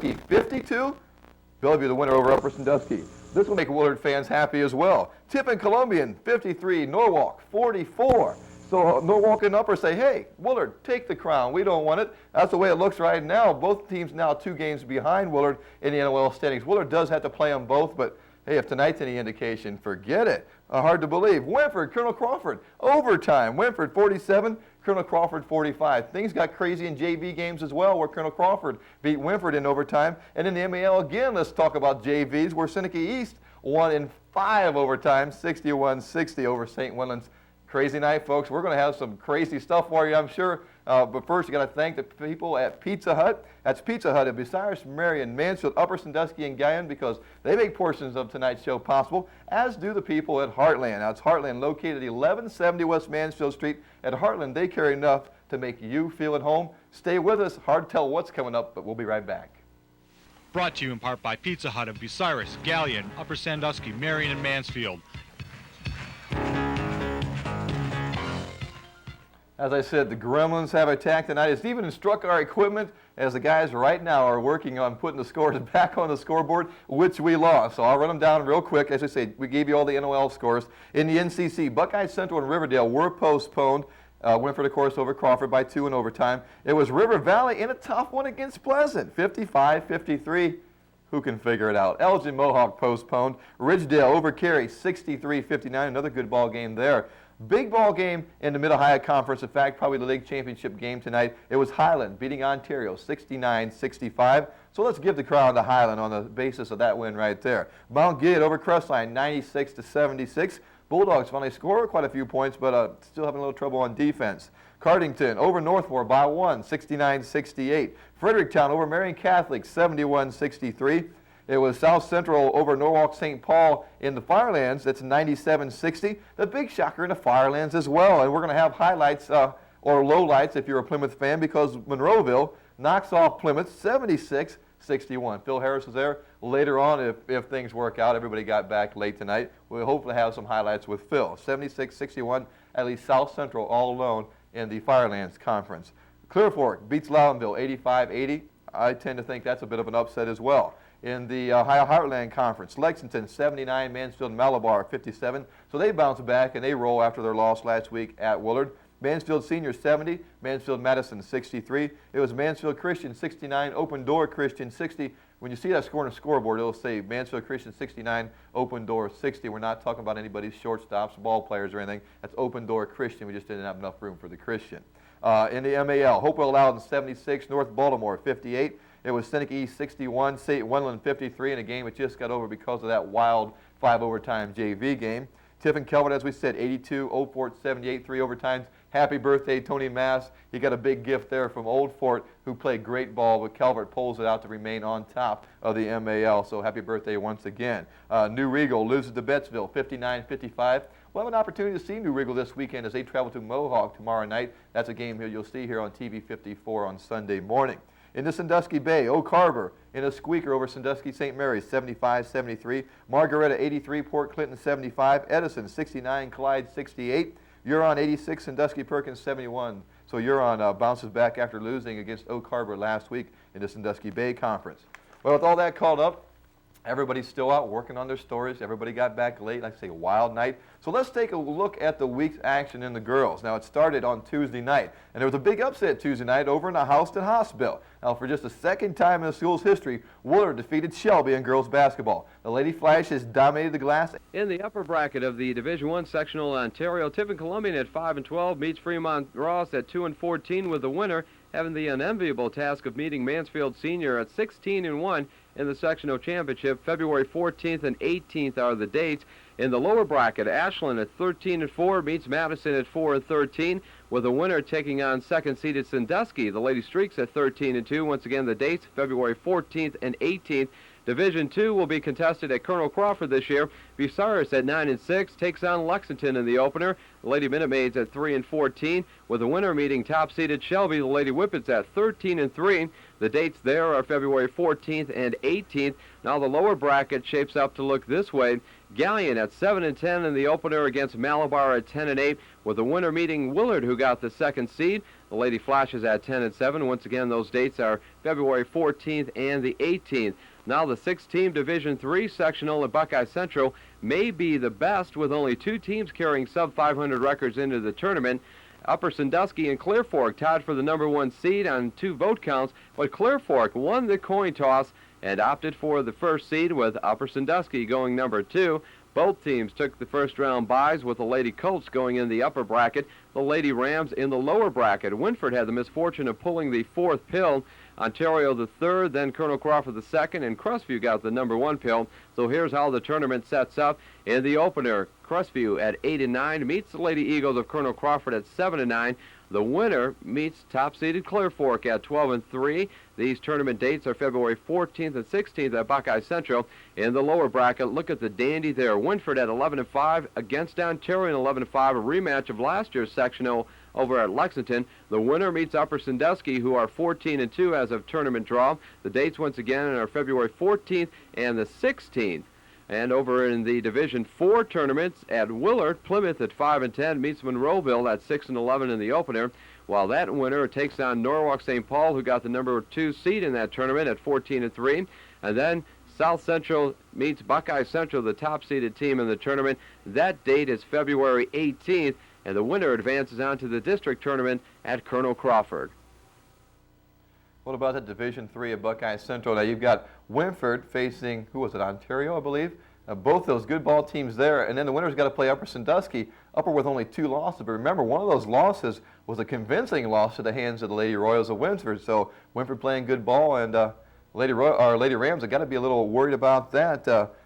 Sandusky 52. Bellevue the winner over Upper Sandusky. This will make Willard fans happy as well. Tiffin Columbian 53, Norwalk 44. So Norwalk and Upper say, hey, Willard, take the crown. We don't want it. That's the way it looks right now. Both teams now 2 games behind Willard in the NOL standings. Willard does have to play them both, but hey, if tonight's any indication, forget it. Hard to believe. Wynford, Colonel Crawford, overtime. Wynford 47, Colonel Crawford 45. Things got crazy in JV games as well, where Colonel Crawford beat Wynford in overtime. And in the MAL again, let's talk about JVs, where Seneca East won in 5 overtime, 61-60 over St. Wenland's. Crazy night, folks. We're going to have some crazy stuff for you, I'm sure. But first, you got to thank the people at Pizza Hut. That's Pizza Hut at Bucyrus, Marion, Mansfield, Upper Sandusky, and Guyan, because they make portions of tonight's show possible, as do the people at Heartland. Now, it's Heartland located at 1170 West Mansfield Street. At Heartland, they carry enough to make you feel at home. Stay with us. Hard to tell what's coming up, but we'll be right back. Brought to you in part by Pizza Hut of Bucyrus, Gallion, Upper Sandusky, Marion, and Mansfield. As I said, the Gremlins have attacked tonight. It's even struck our equipment as the guys right now are working on putting the scores back on the scoreboard, which we lost. So I'll run them down real quick. As I say, we gave you all the NOL scores. In the NCC, Buckeye Central and Riverdale were postponed. Wynford, of course, over Crawford by 2 in overtime. It was River Valley in a tough one against Pleasant, 55-53. Who can figure it out? Elgin Mohawk postponed. Ridgedale over Cary, 63-59. Another good ball game there. Big ball game in the Mid-Ohio Conference. In fact, probably the league championship game tonight. It was Highland beating Ontario 69-65. So let's give the crown to Highland on the basis of that win right there. Mount Gilead over Crestline 96-76. Bulldogs finally scored quite a few points, but still having a little trouble on defense. Cardington over Northmore by 1, 69-68. Fredericktown over Marion Catholic 71-63. It was South Central over Norwalk St. Paul in the Firelands. That's 97-60. The big shocker in the Firelands as well. And we're going to have highlights or lowlights if you're a Plymouth fan, because Monroeville knocks off Plymouth 76-61. Phil Harris is there later on if things work out. Everybody got back late tonight. We'll hopefully have some highlights with Phil. 76-61, at least South Central all alone in the Firelands Conference. Clear Fork beats Loudonville 85-80. I tend to think that's a bit of an upset as well. In the Ohio Heartland Conference, Lexington 79, Mansfield and Malabar 57. So they bounce back and they roll after their loss last week at Willard. Mansfield Senior 70, Mansfield Madison 63. It was Mansfield Christian 69, Open Door Christian 60. When you see that score on the scoreboard, it'll say Mansfield Christian 69, Open Door 60. We're not talking about anybody's shortstops, ball players, or anything. That's Open Door Christian. We just didn't have enough room for the Christian. In the MAL, Hopewell Loudon 76, North Baltimore 58. It was Seneca East 61, St. Wenland 53 in a game that just got over because of that wild 5 overtime JV game. Tiffin Calvert, as we said, 82, Old Fort 78, 3 overtimes. Happy birthday, Tony Mass. He got a big gift there from Old Fort, who played great ball, but Calvert pulls it out to remain on top of the MAL. So happy birthday once again. New Regal loses to Bettsville 59-55. We'll have an opportunity to see New Regal this weekend as they travel to Mohawk tomorrow night. That's a game here you'll see here on TV 54 on Sunday morning. In the Sandusky Bay, Oak Harbor in a squeaker over Sandusky St. Mary's, 75-73. Margaretta 83, Port Clinton 75. Edison 69, Clyde 68. Huron 86, Sandusky Perkins 71. So Huron bounces back after losing against Oak Harbor last week in the Sandusky Bay Conference. Well, with all that called up, everybody's still out working on their stories. Everybody got back late. Like I say, a wild night. So let's take a look at the week's action in the girls. Now, it started on Tuesday night, and there was a big upset Tuesday night over in the Houston Hospital. Now, for just the second time in the school's history, Willard defeated Shelby in girls basketball. The Lady Flash has dominated the glass. In the upper bracket of the Division I sectional, Ontario, Tiffin Columbian at 5-12 meets Fremont Ross at 2-14, with the winner having the unenviable task of meeting Mansfield Senior at 16-1 in the sectional championship. February 14th and 18th are the dates. In the lower bracket, Ashland at 13-4 meets Madison at 4-13, with the winner taking on second-seeded Sandusky. The Lady Streaks at 13-2. Once again, the dates, February 14th and 18th. Division II will be contested at Colonel Crawford this year. Bucyrus at 9-6 takes on Lexington in the opener. The Lady Minute Maids at 3-14, with the winner meeting top-seeded Shelby. The Lady Whippets at 13-3. The dates there are February 14th and 18th. Now the lower bracket shapes up to look this way. Galleon at 7-10 in the opener against Malabar at 10-8, with the winner meeting Willard, who got the second seed. The Lady Flashes at 10-7. Once again, those dates are February 14th and the 18th. Now the 6-team Division III sectional at Buckeye Central may be the best, with only 2 teams carrying sub-500 records into the tournament. Upper Sandusky and Clear Fork tied for the number 1 seed on 2 vote counts, but Clear Fork won the coin toss and opted for the first seed, with Upper Sandusky going number 2. Both teams took the first round byes, with the Lady Colts going in the upper bracket, the Lady Rams in the lower bracket. Wynford had the misfortune of pulling the 4th pill, Ontario the 3rd, then Colonel Crawford the 2nd, and Crestview got the number 1 pill. So here's how the tournament sets up. In the opener, Crestview at 8-9 meets the Lady Eagles of Colonel Crawford at 7-9. The winner meets top-seeded Clear Fork at 12-3. These tournament dates are February 14th and 16th at Buckeye Central. In the lower bracket, look at the dandy there. Wynford at 11-5 against Ontario at 11-5, a rematch of last year's sectional over at Lexington. The winner meets Upper Sandusky, who are 14-2 as of tournament draw. The dates once again are February 14th and the 16th. And over in the Division IV tournaments at Willard, Plymouth at 5-10 meets Monroeville at 6-11 in the opener, while that winner takes on Norwalk St. Paul, who got the number 2 seed in that tournament at 14-3. And then South Central meets Buckeye Central, the top-seeded team in the tournament. That date is February 18th, and the winner advances on to the district tournament at Colonel Crawford. What about that Division III of Buckeye Central? Now you've got Wynford facing, who was it, Ontario, I believe? Both those good ball teams there, and then the winner's got to play Upper Sandusky, Upper with only 2 losses. But remember, one of those losses was a convincing loss to the hands of the Lady Royals of Wynford. So Wynford playing good ball, and Lady Rams have got to be a little worried about that.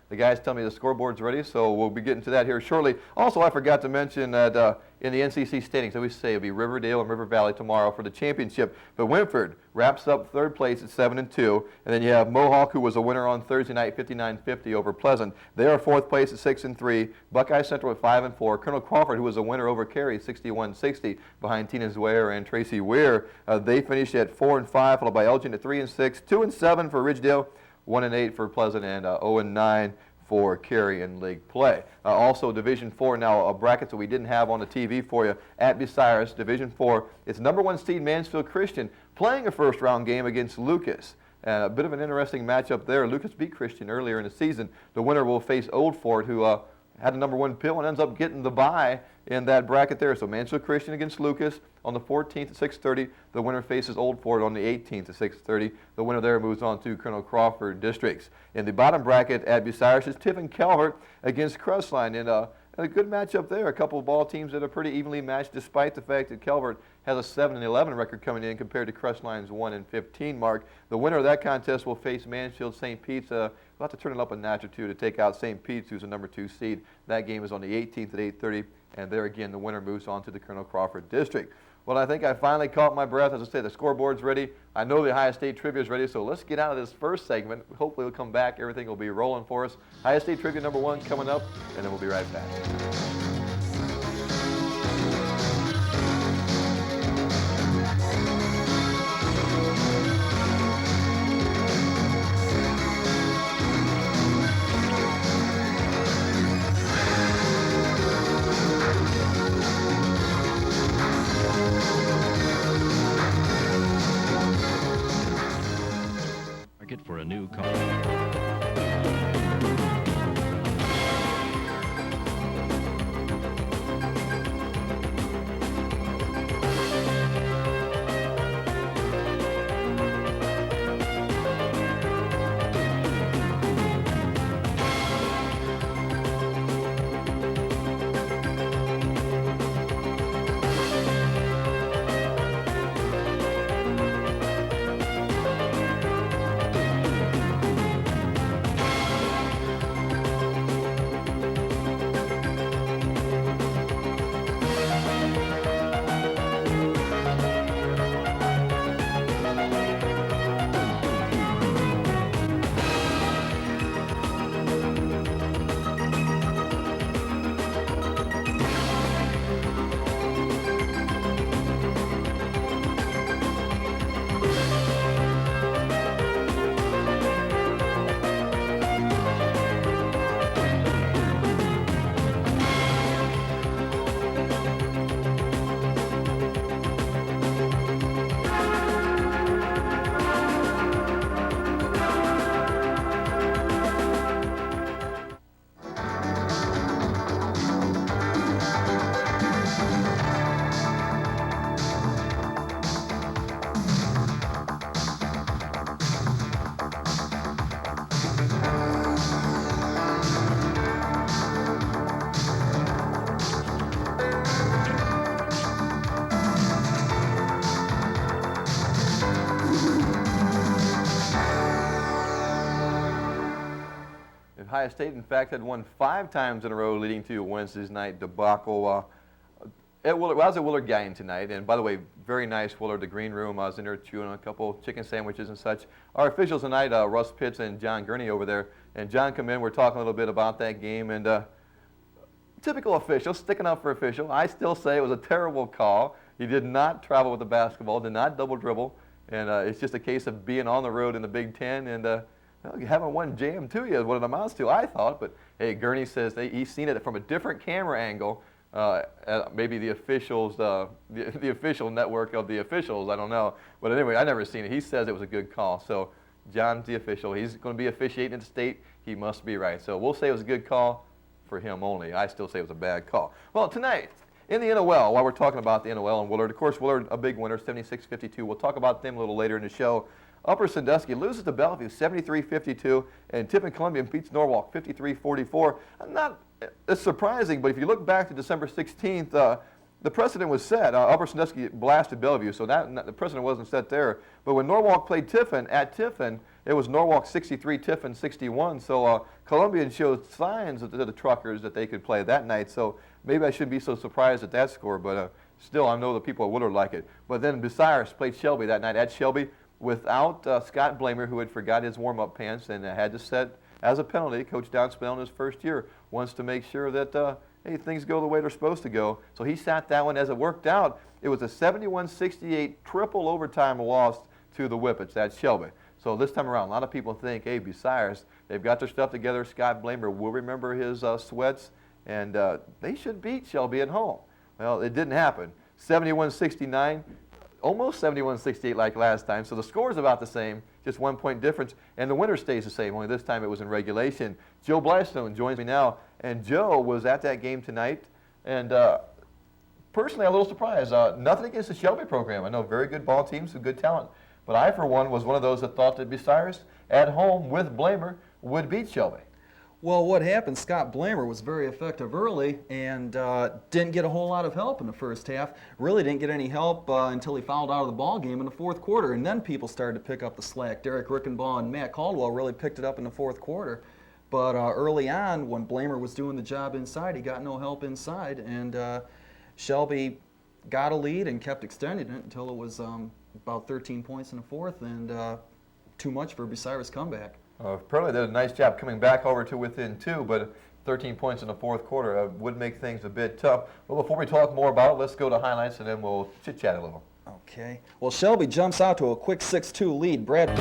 The guys tell me the scoreboard's ready, so we'll be getting to that here shortly. Also, I forgot to mention that in the NCC standings, I always say it'll be Riverdale and River Valley tomorrow for the championship. But Wynford wraps up 3rd place at 7-2, and then you have Mohawk, who was a winner on Thursday night, 59-50 over Pleasant. They are 4th place at 6-3. Buckeye Central at 5-4. Colonel Crawford, who was a winner over Cary, 61-60 behind Tina Zweyer and Tracy Weir. They finished at 4-5, followed by Elgin at 3-6, 2-7 for Ridgedale, 1-8 for Pleasant, and 0-9 for Cary in league play. Also Division IV now, a bracket that we didn't have on the TV for you at Bucyrus, Division IV. It's number 1 seed Mansfield Christian playing a first-round game against Lucas. A bit of an interesting matchup there. Lucas beat Christian earlier in the season. The winner will face Old Fort, who had the number 1 pill and ends up getting the bye in that bracket there. So Mansfield Christian against Lucas on the 14th at 6:30. The winner faces Old Fort on the 18th at 6:30. The winner there moves on to Colonel Crawford districts. In the bottom bracket at Bucyrus is Tiffin Calvert against Crestline. And a good matchup there. A couple of ball teams that are pretty evenly matched, despite the fact that Calvert has a 7-11 record coming in compared to Crestline's 1-15 mark. The winner of that contest will face Mansfield St. Pete's. We'll have to turn it up a notch or two to take out St. Pete's, who's a number 2 seed. That game is on the 18th at 8:30, and there again, the winner moves on to the Colonel Crawford district. Well, I think I finally caught my breath. As I say, the scoreboard's ready. I know the Ohio State Trivia is ready, so let's get out of this first segment. Hopefully we'll come back. Everything will be rolling for us. Ohio State Trivia number 1 coming up, and then we'll be right back. For a new car. Ohio State, in fact, had won 5 times in a row leading to Wednesday's night debacle. I was at Willard game tonight, and by the way, very nice Willard, the green room. I was in there chewing on a couple chicken sandwiches and such. Our officials tonight, Russ Pitts and John Gurney over there, and John come in, we're talking a little bit about that game, and typical official, sticking up for official. I still say it was a terrible call. He did not travel with the basketball, did not double dribble, and it's just a case of being on the road in the Big Ten, and well, you haven't one jam to you is what it amounts to, I thought, but hey, Gurney says he's seen it from a different camera angle. Maybe the officials, the official network of the officials, I don't know. But anyway, I never seen it. He says it was a good call. So John's the official. He's going to be officiating in the state. He must be right. So we'll say it was a good call for him only. I still say it was a bad call. Well, tonight, in the NOL, while we're talking about the NOL and Willard, of course, Willard, a big winner, 76-52. We'll talk about them a little later in the show. Upper Sandusky loses to Bellevue 73-52, and Tiffin-Columbia beats Norwalk 53-44. Not it's surprising, but if you look back to December 16th, the precedent was set. Upper Sandusky blasted Bellevue, so the precedent wasn't set there. But when Norwalk played Tiffin at Tiffin, it was Norwalk 63, Tiffin 61. So Columbia showed signs to the Truckers that they could play that night. So maybe I shouldn't be so surprised at that score, but still, I know the people at Willard like it. But then Bucyrus played Shelby that night at Shelby without Scott Blamer, who had forgot his warm-up pants and had to set as a penalty. Coach Downspell in his first year wants to make sure that hey, things go the way they're supposed to go. So he sat that one. As it worked out, it was a 71-68 triple overtime loss to the Whippets at Shelby. So this time around, a lot of people think, hey, Bucyrus, they've got their stuff together. Scott Blamer will remember his sweats, and they should beat Shelby at home. Well, it didn't happen. 71-69. Almost 71-68 like last time, so the score is about the same, just 1 point difference, and the winner stays the same, only this time it was in regulation. Joe Blystone joins me now, and Joe was at that game tonight, and personally I'm a little surprised. Nothing against the Shelby program. I know very good ball teams, some good talent, but I, for one, was one of those that thought that Bucyrus at home with Blamer would beat Shelby. Well, what happened, Scott Blamer was very effective early and didn't get a whole lot of help in the first half. Really didn't get any help until he fouled out of the ball game in the fourth quarter, and then people started to pick up the slack. Derek Rickenbaugh and Matt Caldwell really picked it up in the fourth quarter. But early on, when Blamer was doing the job inside, he got no help inside, and Shelby got a lead and kept extending it until it was about 13 points in the fourth, and too much for Bucyrus' comeback. Apparently they did a nice job coming back over to within 2, but 13 points in the fourth quarter would make things a bit tough. Well, before we talk more about it, let's go to highlights, and then we'll chit-chat a little. Okay. Well, Shelby jumps out to a quick 6-2 lead. Brad.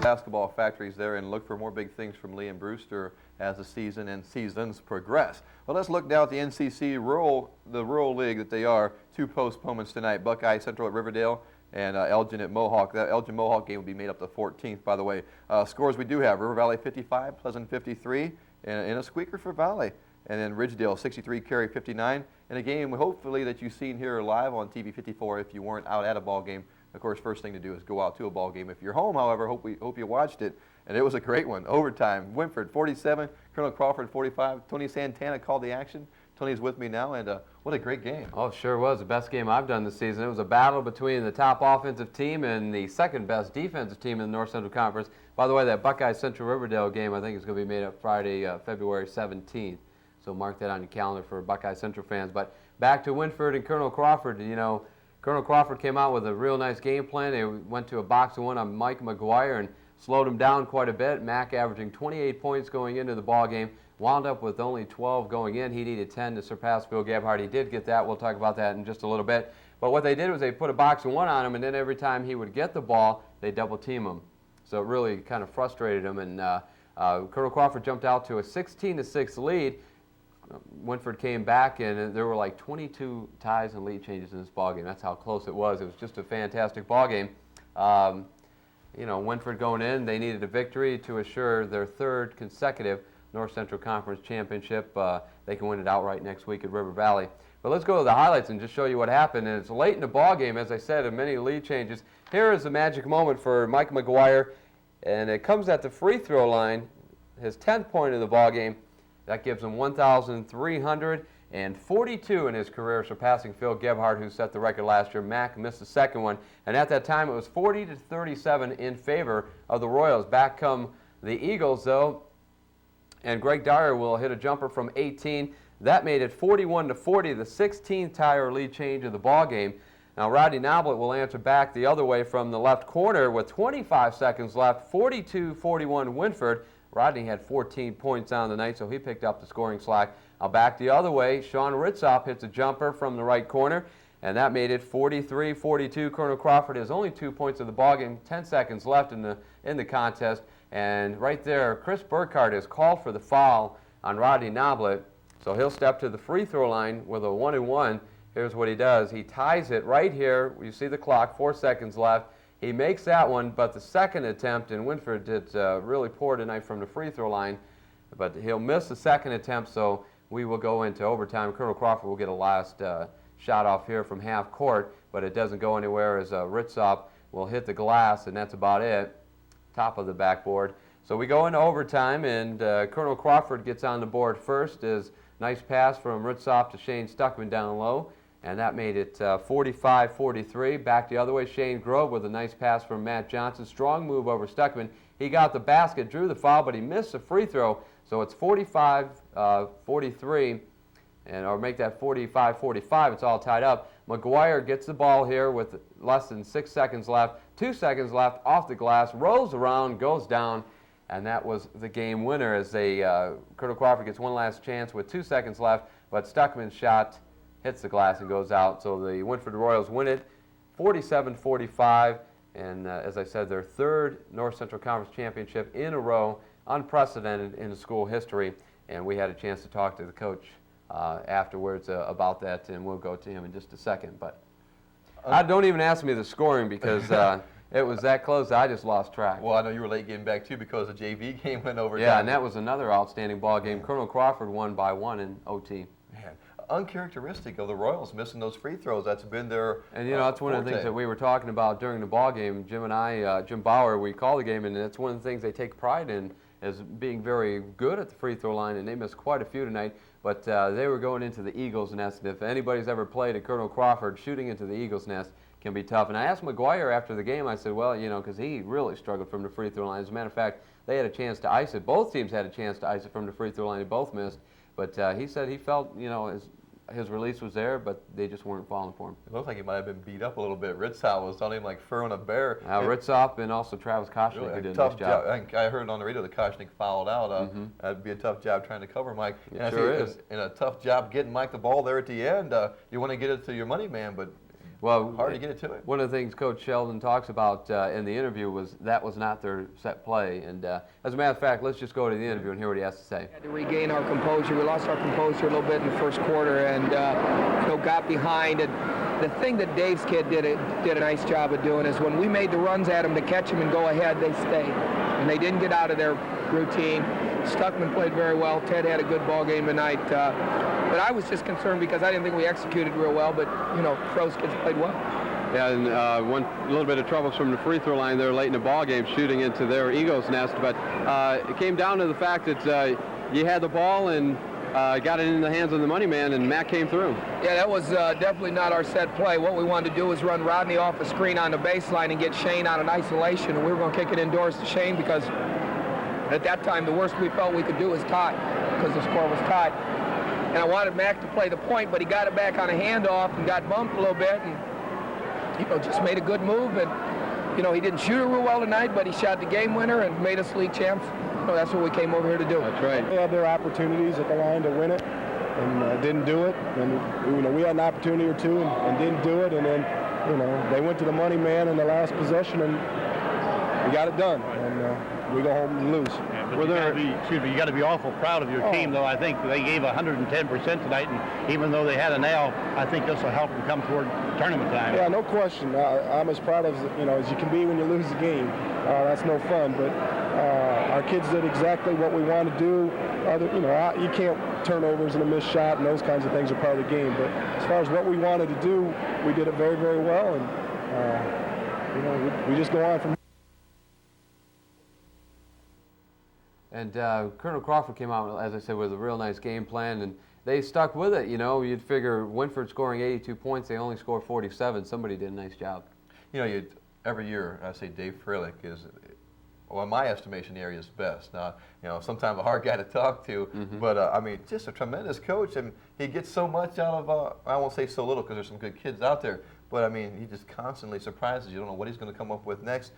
Basketball factories there, and look for more big things from Lee and Brewster as the season and seasons progress. Well, let's look now at the NCC rural league that they are. 2 postponements tonight: Buckeye Central at Riverdale and Elgin at Mohawk. That Elgin Mohawk game will be made up the 14th, by the way. Scores we do have: River Valley 55, Pleasant 53, and a squeaker for Valley. And then Ridgedale 63, Cary 59. And a game hopefully that you've seen here live on TV 54 if you weren't out at a ball game. Of course, first thing to do is go out to a ball game. If you're home, however, hope you watched it. And it was a great one. Overtime. Wynford 47, Colonel Crawford 45. Tony Santana called the action. Tony's with me now, and what a great game. Oh, it sure was the best game I've done this season. It was a battle between the top offensive team and the second best defensive team in the North Central Conference. By the way, that Buckeye Central Riverdale game I think is going to be made up Friday, February 17th. So mark that on your calendar for Buckeye Central fans. But back to Wynford and Colonel Crawford. You know, Colonel Crawford came out with a real nice game plan. They went to a box of 1 on Mike McGuire and slowed him down quite a bit. Mac averaging 28 points going into the ball game. Wound up with only 12 going in. He needed 10 to surpass Phil Gebhardt. He did get that. We'll talk about that in just a little bit. But what they did was they put a box of 1 on him, and then every time he would get the ball, they double team him. So it really kind of frustrated him. And Colonel Crawford jumped out to a 16-6 lead. Wynford came back, and there were like 22 ties and lead changes in this ballgame. That's how close it was. It was just a fantastic ballgame. You know, Wynford going in, they needed a victory to assure their 3rd consecutive North Central Conference Championship. They can win it outright next week at River Valley. But let's go to the highlights and just show you what happened. And it's late in the ballgame, as I said, and many lead changes. Here is the magic moment for Mike McGuire, and it comes at the free throw line, his 10th point of the ballgame. That gives him 1,342 in his career, surpassing Phil Gebhardt, who set the record last year. Mac missed the 2nd one, and at that time it was 40-37 in favor of the Royals. Back come the Eagles, though, and Greg Dyer will hit a jumper from 18. That made it 41-40, the 16th tie or lead change of the ball game. Now Rodney Noblet will answer back the other way from the left corner with 25 seconds left, 42-41 Wynford. Rodney had 14 points on the night, so he picked up the scoring slack. Now back the other way, Sean Ritzop hits a jumper from the right corner, and that made it 43-42. Colonel Crawford has only 2 points of the ballgame, 10 seconds left in the contest. And right there, Chris Burkhardt is called for the foul on Rodney Noblet, so he'll step to the free throw line with a 1-and-1. Here's what he does. He ties it right here. You see the clock, 4 seconds left. He makes that one, but the second attempt, and Wynford did really poor tonight from the free throw line, but he'll miss the second attempt, so we will go into overtime. Colonel Crawford will get a last shot off here from half court, but it doesn't go anywhere as Ritzop will hit the glass, and that's about it. Top of the backboard. So we go into overtime, and Colonel Crawford gets on the board first. Is nice pass from Ritzop to Shane Stuckman down low, and that made it 45-43. Back the other way, shaneGrove with a nice pass from Matt Johnson. Strong move over Stuckman. He got the basket, drew the foul, but he missed the free throw, so it's 45-43, or make that 45-45. It's all tied up. McGuire gets the ball here with less than 6 seconds left. 2 seconds left off the glass, rolls around, goes down, and that was the game winner as Colonel Crawford gets one last chance with 2 seconds left, but Stuckman's shot hits the glass and goes out. So the Wynford Royals win it 47-45, and as I said, their 3rd North Central Conference Championship in a row, unprecedented in school history, and we had a chance to talk to the coach afterwards about that, and we'll go to him in just a second. But don't even ask me the scoring because it was that close I just lost track. Well, I know you were late getting back too because the JV game went overtime. Yeah, and that was another outstanding ball game. Colonel Crawford won by 1 in OT. Man, uncharacteristic of the Royals missing those free throws. That's been their And you know, that's one of the things that we were talking about during the ball game. Jim and I, Jim Bauer, we called the game, and that's one of the things they take pride in, as being very good at the free throw line, and they missed quite a few tonight. But they were going into the Eagles' nest, and if anybody's ever played at Colonel Crawford, shooting into the Eagles' nest can be tough. And I asked McGuire after the game, I said, well, you know, because he really struggled from the free throw line. As a matter of fact, they had a chance to ice it. Both teams had a chance to ice it from the free throw line. They both missed. But he said he felt, you know, his release was there, but they just weren't falling for him. It looked like he might have been beat up a little bit. Ritzau was on him like fur on a bear. Ritzop and also Travis Koshnik Really did a tough nice job. I heard on the radio that Koshnik fouled out. That'd be a tough job trying to cover Mike. It sure is. And a tough job getting Mike the ball there at the end. You want to get it to your money man, but well, hard to get it to him. One of the things Coach Sheldon talks about in the interview was that was not their set play. And as a matter of fact, let's just go to the interview and hear what he has to say. We had to regain our composure. We lost our composure a little bit in the first quarter, and got behind. And the thing that Dave's kid did a nice job of doing is when we made the runs at them to catch them and go ahead, they stayed, and they didn't get out of their routine. Stuckman played very well. Ted had a good ball game tonight. But I was just concerned because I didn't think we executed real well, but, you know, Fro's kids played well. Yeah, and a little bit of troubles from the free throw line there late in the ball game, shooting into their Eagles' nest. But it came down to the fact that you had the ball and got it in the hands of the money man, and Matt came through. Yeah, that was definitely not our set play. What we wanted to do was run Rodney off a screen on the baseline and get Shane out in isolation, and we were going to kick it indoors to Shane because at that time the worst we felt we could do was tie because the score was tied. and I wanted Mac to play the point, but he got it back on a handoff and got bumped a little bit, and just made a good move. And he didn't shoot it real well tonight, but he shot the game winner and made us league champs. That's what we came over here to do. That's right. They had their opportunities at the line to win it, and didn't do it. And we had an opportunity or two and didn't do it. And then they went to the money man in the last possession, and we got it done. And we go home and lose. Yeah, but you got to be awful proud of your team, though. I think they gave 110% tonight, and even though they had an L, I think this will help them come toward tournament time. Yeah, no question. I'm as proud as you can be when you lose the game. That's no fun, but our kids did exactly what we want to do. You can't turnovers and a missed shot and those kinds of things are part of the game. But as far as what we wanted to do, we did it very, very well, and we just go on from. And Colonel Crawford came out, as I said, with a real nice game plan, and they stuck with it. You'd figure Wynford scoring 82 points, they only scored 47. Somebody did a nice job. Every year, I say Dave Freilich is, well, in my estimation, the area's best. Now, sometimes a hard guy to talk to, but just a tremendous coach, and he gets so much out of, I won't say so little because there's some good kids out there, but he just constantly surprises you. You don't know what he's going to come up with next.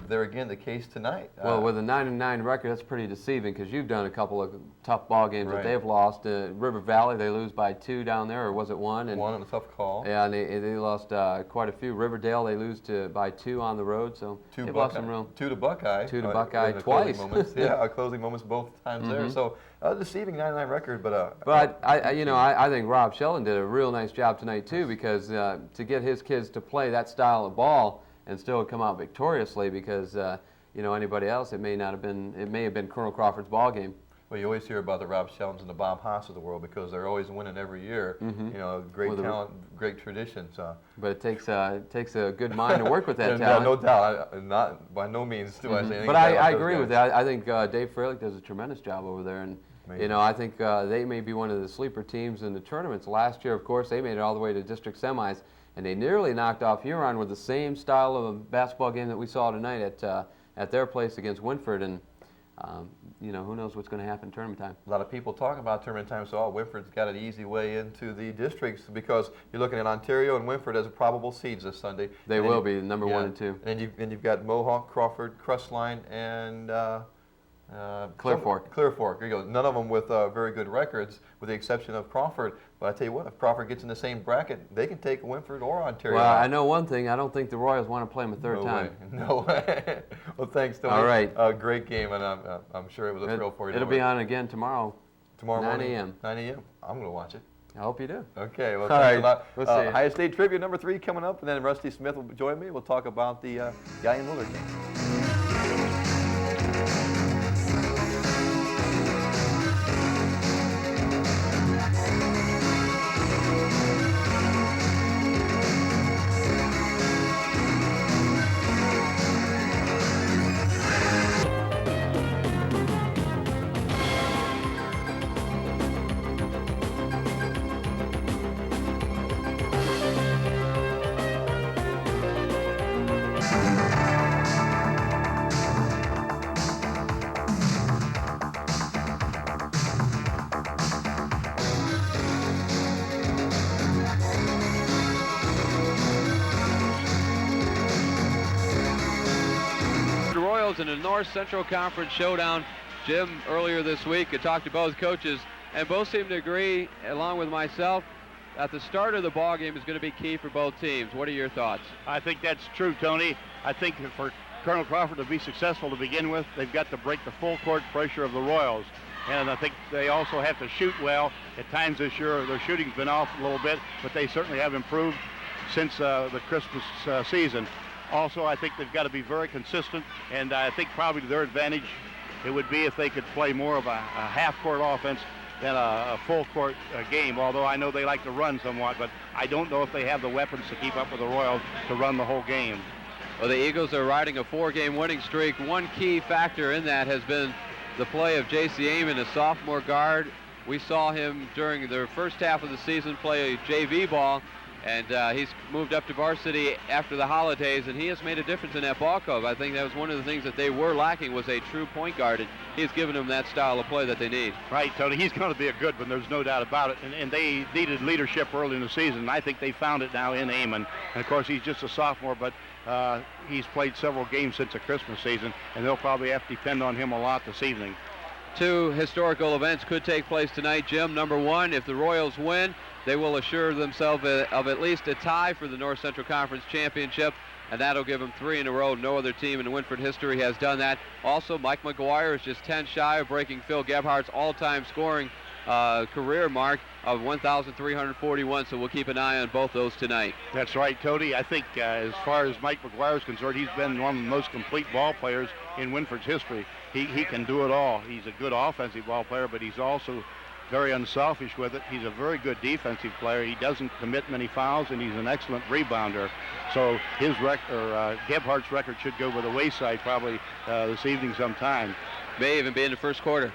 There again, the case tonight. Well, with a 9-9 record, that's pretty deceiving because you've done a couple of tough ball games that they've lost. River Valley, they lose by 2 down there, or was it 1? And one on a tough call. Yeah, and they lost quite a few. Riverdale, they lose by 2 on the road, so they've lost some room. 2 to Buckeye. 2 to Buckeye twice. Closing moments both times there. So deceiving 9-9 record, but I think Rob Sheldon did a real nice job tonight too, because to get his kids to play that style of ball and still come out victoriously, because anybody else, it may have been Colonel Crawford's ball game. Well, you always hear about the Rob Sheldons and the Bob Haas of the world because they're always winning every year. Great talent, great tradition. So. But it takes a good mind to work with that talent. No doubt. Not by no means do I say anything. But I agree with that. I think Dave Freilich does a tremendous job over there, and I think they may be one of the sleeper teams in the tournaments. Last year, of course, they made it all the way to district semis, and they nearly knocked off Huron with the same style of a basketball game that we saw tonight at their place against Wynford. And who knows what's going to happen tournament time. A lot of people talk about tournament time, so Wynford's got an easy way into the districts because you're looking at Ontario and Wynford as probable seeds this Sunday. They will be number 1 and 2. And you've got Mohawk, Crawford, Crestline, and Clear Fork. Clear Fork. There you go. None of them with very good records, with the exception of Crawford. But I tell you what, if Crawford gets in the same bracket, they can take Wynford or Ontario. Well, I know one thing. I don't think the Royals want to play them a third time. No way. Well, thanks, Tony. All right. Great game, and I'm sure it was a thrill for you. It'll be on again tomorrow. Tomorrow morning. 9 a.m. 9 a.m. I'm going to watch it. I hope you do. Okay. Well, all thanks a right. lot. We'll see. High State Trivia number 3 coming up, and then Rusty Smith will join me. We'll talk about the Gallion Willard game. In a North Central Conference showdown. Jim, earlier this week, I talked to both coaches, and both seem to agree, along with myself, that the start of the ball game is going to be key for both teams. What are your thoughts? I think that's true, Tony. I think for Colonel Crawford to be successful to begin with, they've got to break the full court pressure of the Royals. And I think they also have to shoot well. At times this year, their shooting's been off a little bit, but they certainly have improved since the Christmas season. Also, I think they've got to be very consistent, and I think probably to their advantage, it would be if they could play more of a half-court offense than a full-court game, although I know they like to run somewhat, but I don't know if they have the weapons to keep up with the Royals to run the whole game. Well, the Eagles are riding a 4-game winning streak. One key factor in that has been the play of J.C. Amon, a sophomore guard. We saw him during the first half of the season play JV ball, And he's moved up to varsity after the holidays, and he has made a difference in that ball club. I think that was one of the things that they were lacking, was a true point guard, and he's given them that style of play that they need. Right, Tony. He's going to be a good one. There's no doubt about it. And they needed leadership early in the season, and I think they found it now in Amon. And, of course, he's just a sophomore, but he's played several games since the Christmas season, and they'll probably have to depend on him a lot this evening. Two historical events could take place tonight, Jim. Number one, if the Royals win, they will assure themselves of at least a tie for the North Central Conference Championship, and that'll give them 3 in a row. No other team in Wynford history has done that. Also, Mike McGuire is just 10 shy of breaking Phil Gebhardt's all-time scoring career mark of 1,341, so we'll keep an eye on both those tonight. That's right, Tony. I think as far as Mike McGuire is concerned, he's been one of the most complete ball players in Wynford's history. He can do it all. He's a good offensive ball player, but he's also very unselfish with it. He's a very good defensive player. He doesn't commit many fouls, and he's an excellent rebounder. So his Gebhardt's record should go by the wayside probably this evening sometime. May even be in the first quarter.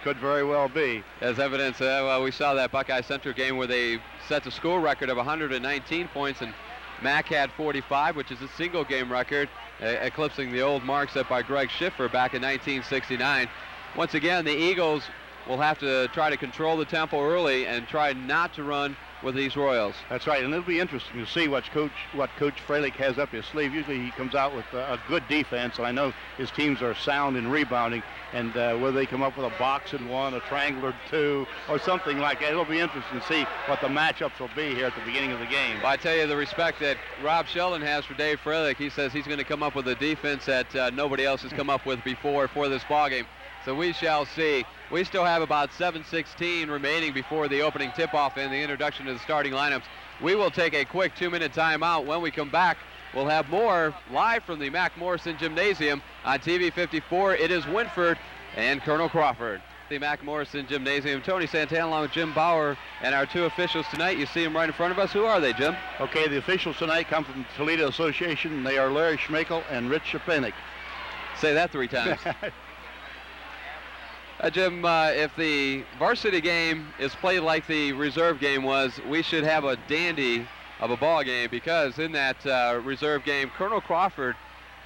Could very well be. As evidence, we saw that Buckeye Central game where they set the school record of 119 points, and Mac had 45, which is a single game record, eclipsing the old mark set by Greg Schiffer back in 1969. Once again, the Eagles will have to try to control the tempo early and try not to run with these Royals. That's right, and it'll be interesting to see what Coach Freilich has up his sleeve. Usually he comes out with a good defense, and I know his teams are sound in rebounding, and whether they come up with a box and one, a triangle or two, or something like that, it'll be interesting to see what the matchups will be here at the beginning of the game. Well, I tell you, the respect that Rob Sheldon has for Dave Freilich, he says he's going to come up with a defense that nobody else has come up with before for this ballgame. So we shall see. We still have about 7:16 remaining before the opening tip-off and the introduction to the starting lineups. We will take a quick 2-minute timeout. When we come back, we'll have more live from the Mac Morrison Gymnasium on TV 54. It is Wynford and Colonel Crawford. The Mac Morrison Gymnasium. Tony Santana along with Jim Bauer and our two officials tonight. You see them right in front of us. Who are they, Jim? Okay, the officials tonight come from the Toledo Association. They are Larry Schmakel and Rich Shapinik. Say that 3 times. Jim, if the varsity game is played like the reserve game was, we should have a dandy of a ball game, because in that reserve game, Colonel Crawford,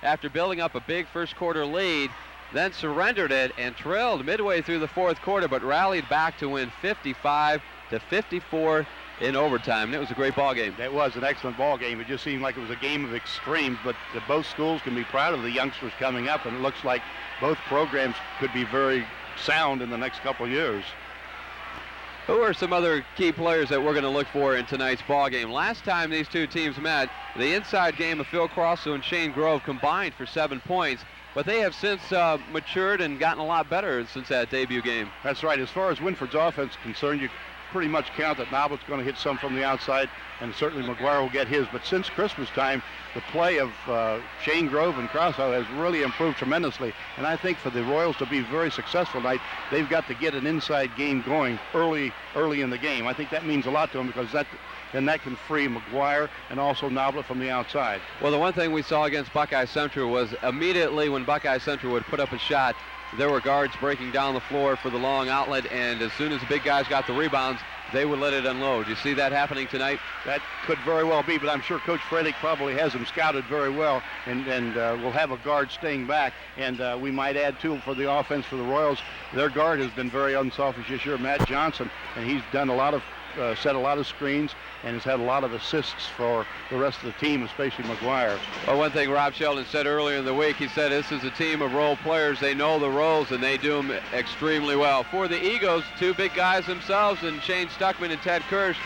after building up a big first quarter lead, then surrendered it and trailed midway through the fourth quarter, but rallied back to win 55-54 in overtime. And it was a great ball game. That was an excellent ball game. It just seemed like it was a game of extremes, but both schools can be proud of the youngsters coming up, and it looks like both programs could be very sound in the next couple years. Who are some other key players that we're going to look for in tonight's ball game? Last time these two teams met, the inside game of Phil Crosso and shaneGrove combined for 7 points, but they have since matured and gotten a lot better since that debut game. That's right. As far as Wynford's offense is concerned, you pretty much count that Noble's going to hit some from the outside, and certainly McGuire will get his. But since Christmas time, the play of shaneGrove and Crosso has really improved tremendously. And I think for the Royals to be very successful tonight, they've got to get an inside game going early in the game. I think that means a lot to them, because that can free McGuire and also Noble from the outside. Well, the one thing we saw against Buckeye Central was immediately when Buckeye Central would put up a shot, there were guards breaking down the floor for the long outlet, and as soon as the big guys got the rebounds, they would let it unload. You see that happening tonight? That could very well be, but I'm sure Coach Freilich probably has them scouted very well, and we'll have a guard staying back, and we might add too for the offense for the Royals. Their guard has been very unselfish this year, Matt Johnson, and he's done a lot of set a lot of screens and has had a lot of assists for the rest of the team, especially McGuire. Well, one thing Rob Sheldon said earlier in the week, he said this is a team of role players. They know the roles, and they do them extremely well. For the Eagles, two big guys themselves, and Shane Stuckman and Ted Kirsch.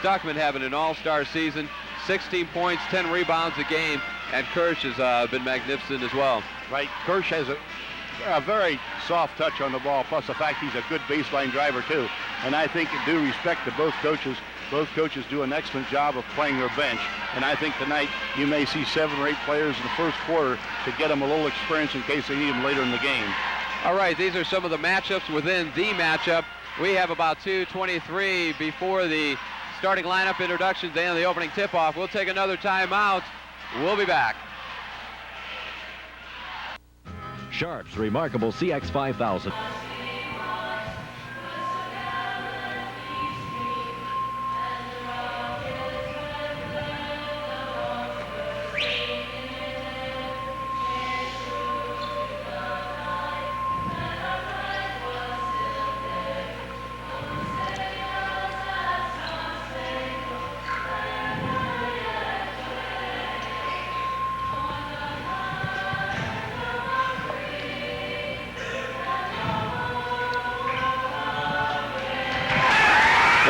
Stuckman having an all-star season, 16 points, 10 rebounds a game, and Kirsch has been magnificent as well. Right, Kirsch has a very soft touch on the ball, plus the fact he's a good baseline driver too. And I think, in due respect to both coaches do an excellent job of playing their bench. And I think tonight you may see 7 or 8 players in the first quarter to get them a little experience in case they need them later in the game. All right, these are some of the matchups within the matchup. We have about 2:23 before the starting lineup introductions and the opening tip-off. We'll take another timeout. We'll be back. Sharp's remarkable CX5000.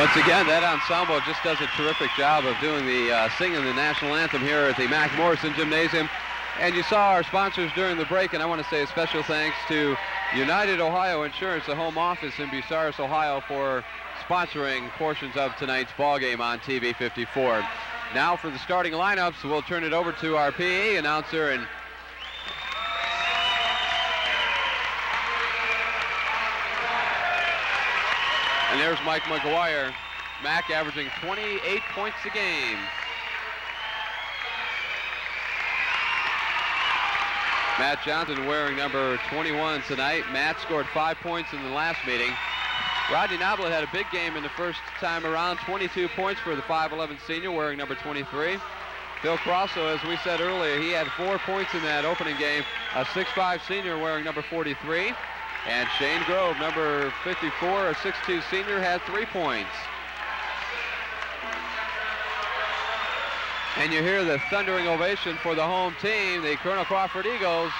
Once again, that ensemble just does a terrific job of doing the singing the national anthem here at the Mac Morrison Gymnasium. And you saw our sponsors during the break, and I want to say a special thanks to United Ohio Insurance, the home office in Bucyrus, Ohio, for sponsoring portions of tonight's ball game on TV 54. Now for the starting lineups, we'll turn it over to our PA announcer. And there's Mike McGuire. Mac averaging 28 points a game. Matt Johnson wearing number 21 tonight. Matt scored 5 points in the last meeting. Rodney Noblet had a big game in the first time around. 22 points for the 5'11 senior wearing number 23. Phil Crosso, as we said earlier, he had 4 points in that opening game. A 6'5 senior wearing number 43. And shaneGrove, number 54, a 6'2 senior, had 3 points. And you hear the thundering ovation for the home team, the Colonel Crawford Eagles.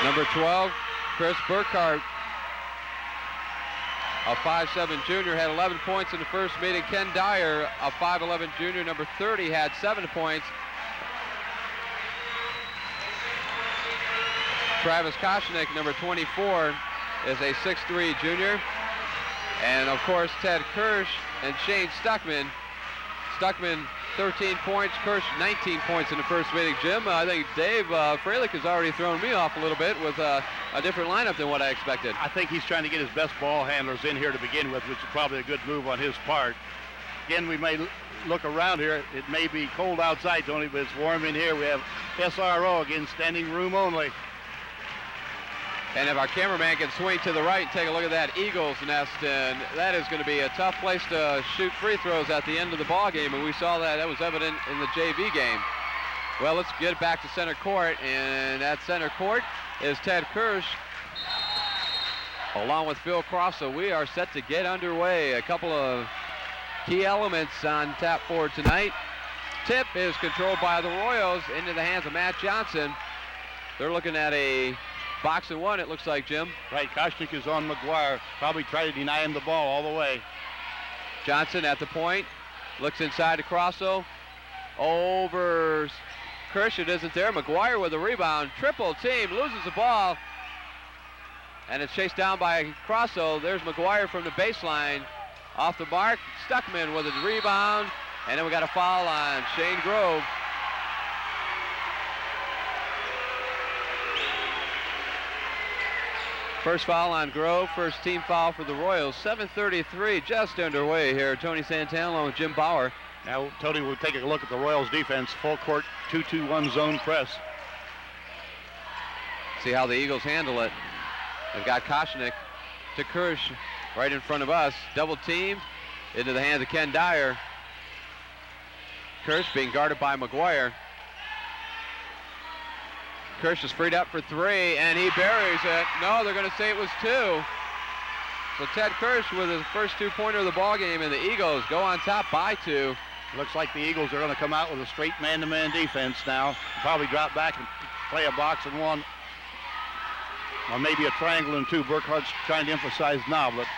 Number 12, Chris Burkhart, a 5'7 junior, had 11 points in the first meeting. Ken Dyer, a 5'11 junior, number 30, had 7 points. Travis Koshnick, number 24, is a 6'3 junior. And of course, Ted Kirsch and Shane Stuckman. Stuckman 13 points, Kirsch 19 points in the first meeting. Jim, I think Dave Freilich has already thrown me off a little bit with a different lineup than what I expected. I think he's trying to get his best ball handlers in here to begin with, which is probably a good move on his part. Again, we may look around here. It may be cold outside, Tony, but it's warm in here. We have SRO, again, standing room only. And if our cameraman can swing to the right and take a look at that Eagles nest, and that is going to be a tough place to shoot free throws at the end of the ball game, and we saw that was evident in the JV game. Well, let's get back to center court, and at center court is Ted Kirsch along with Phil Crosso. We are set to get underway. A couple of key elements on tap for tonight. Tip is controlled by the Royals into the hands of Matt Johnson. They're looking at a box and one, it looks like, Jim. Right, Koshnick is on McGuire. Probably try to deny him the ball all the way. Johnson at the point. Looks inside to Crosso. Over Kirsch, it isn't there. McGuire with a rebound. Triple team, loses the ball. And it's chased down by Crosso. There's McGuire from the baseline. Off the mark, Stuckman with a rebound. And then we got a foul on shaneGrove. First foul on Grove, first team foul for the Royals. 7:33 just underway here. Tony Santana along with Jim Bauer. Now, Tony, we'll take a look at the Royals defense. Full court 2-2-1 zone press. See how the Eagles handle it. They've got Koshnick to Kirsch right in front of us. Double teamed into the hands of Ken Dyer. Kirsch being guarded by McGuire. Kirsch is freed up for three, and he buries it. No, they're going to say it was two. So Ted Kirsch with his first two-pointer of the ball game, and the Eagles go on top by 2. Looks like the Eagles are going to come out with a straight man-to-man defense now. Probably drop back and play a box and one. Or maybe a triangle and 2. Burkhart's trying to emphasize Noblet.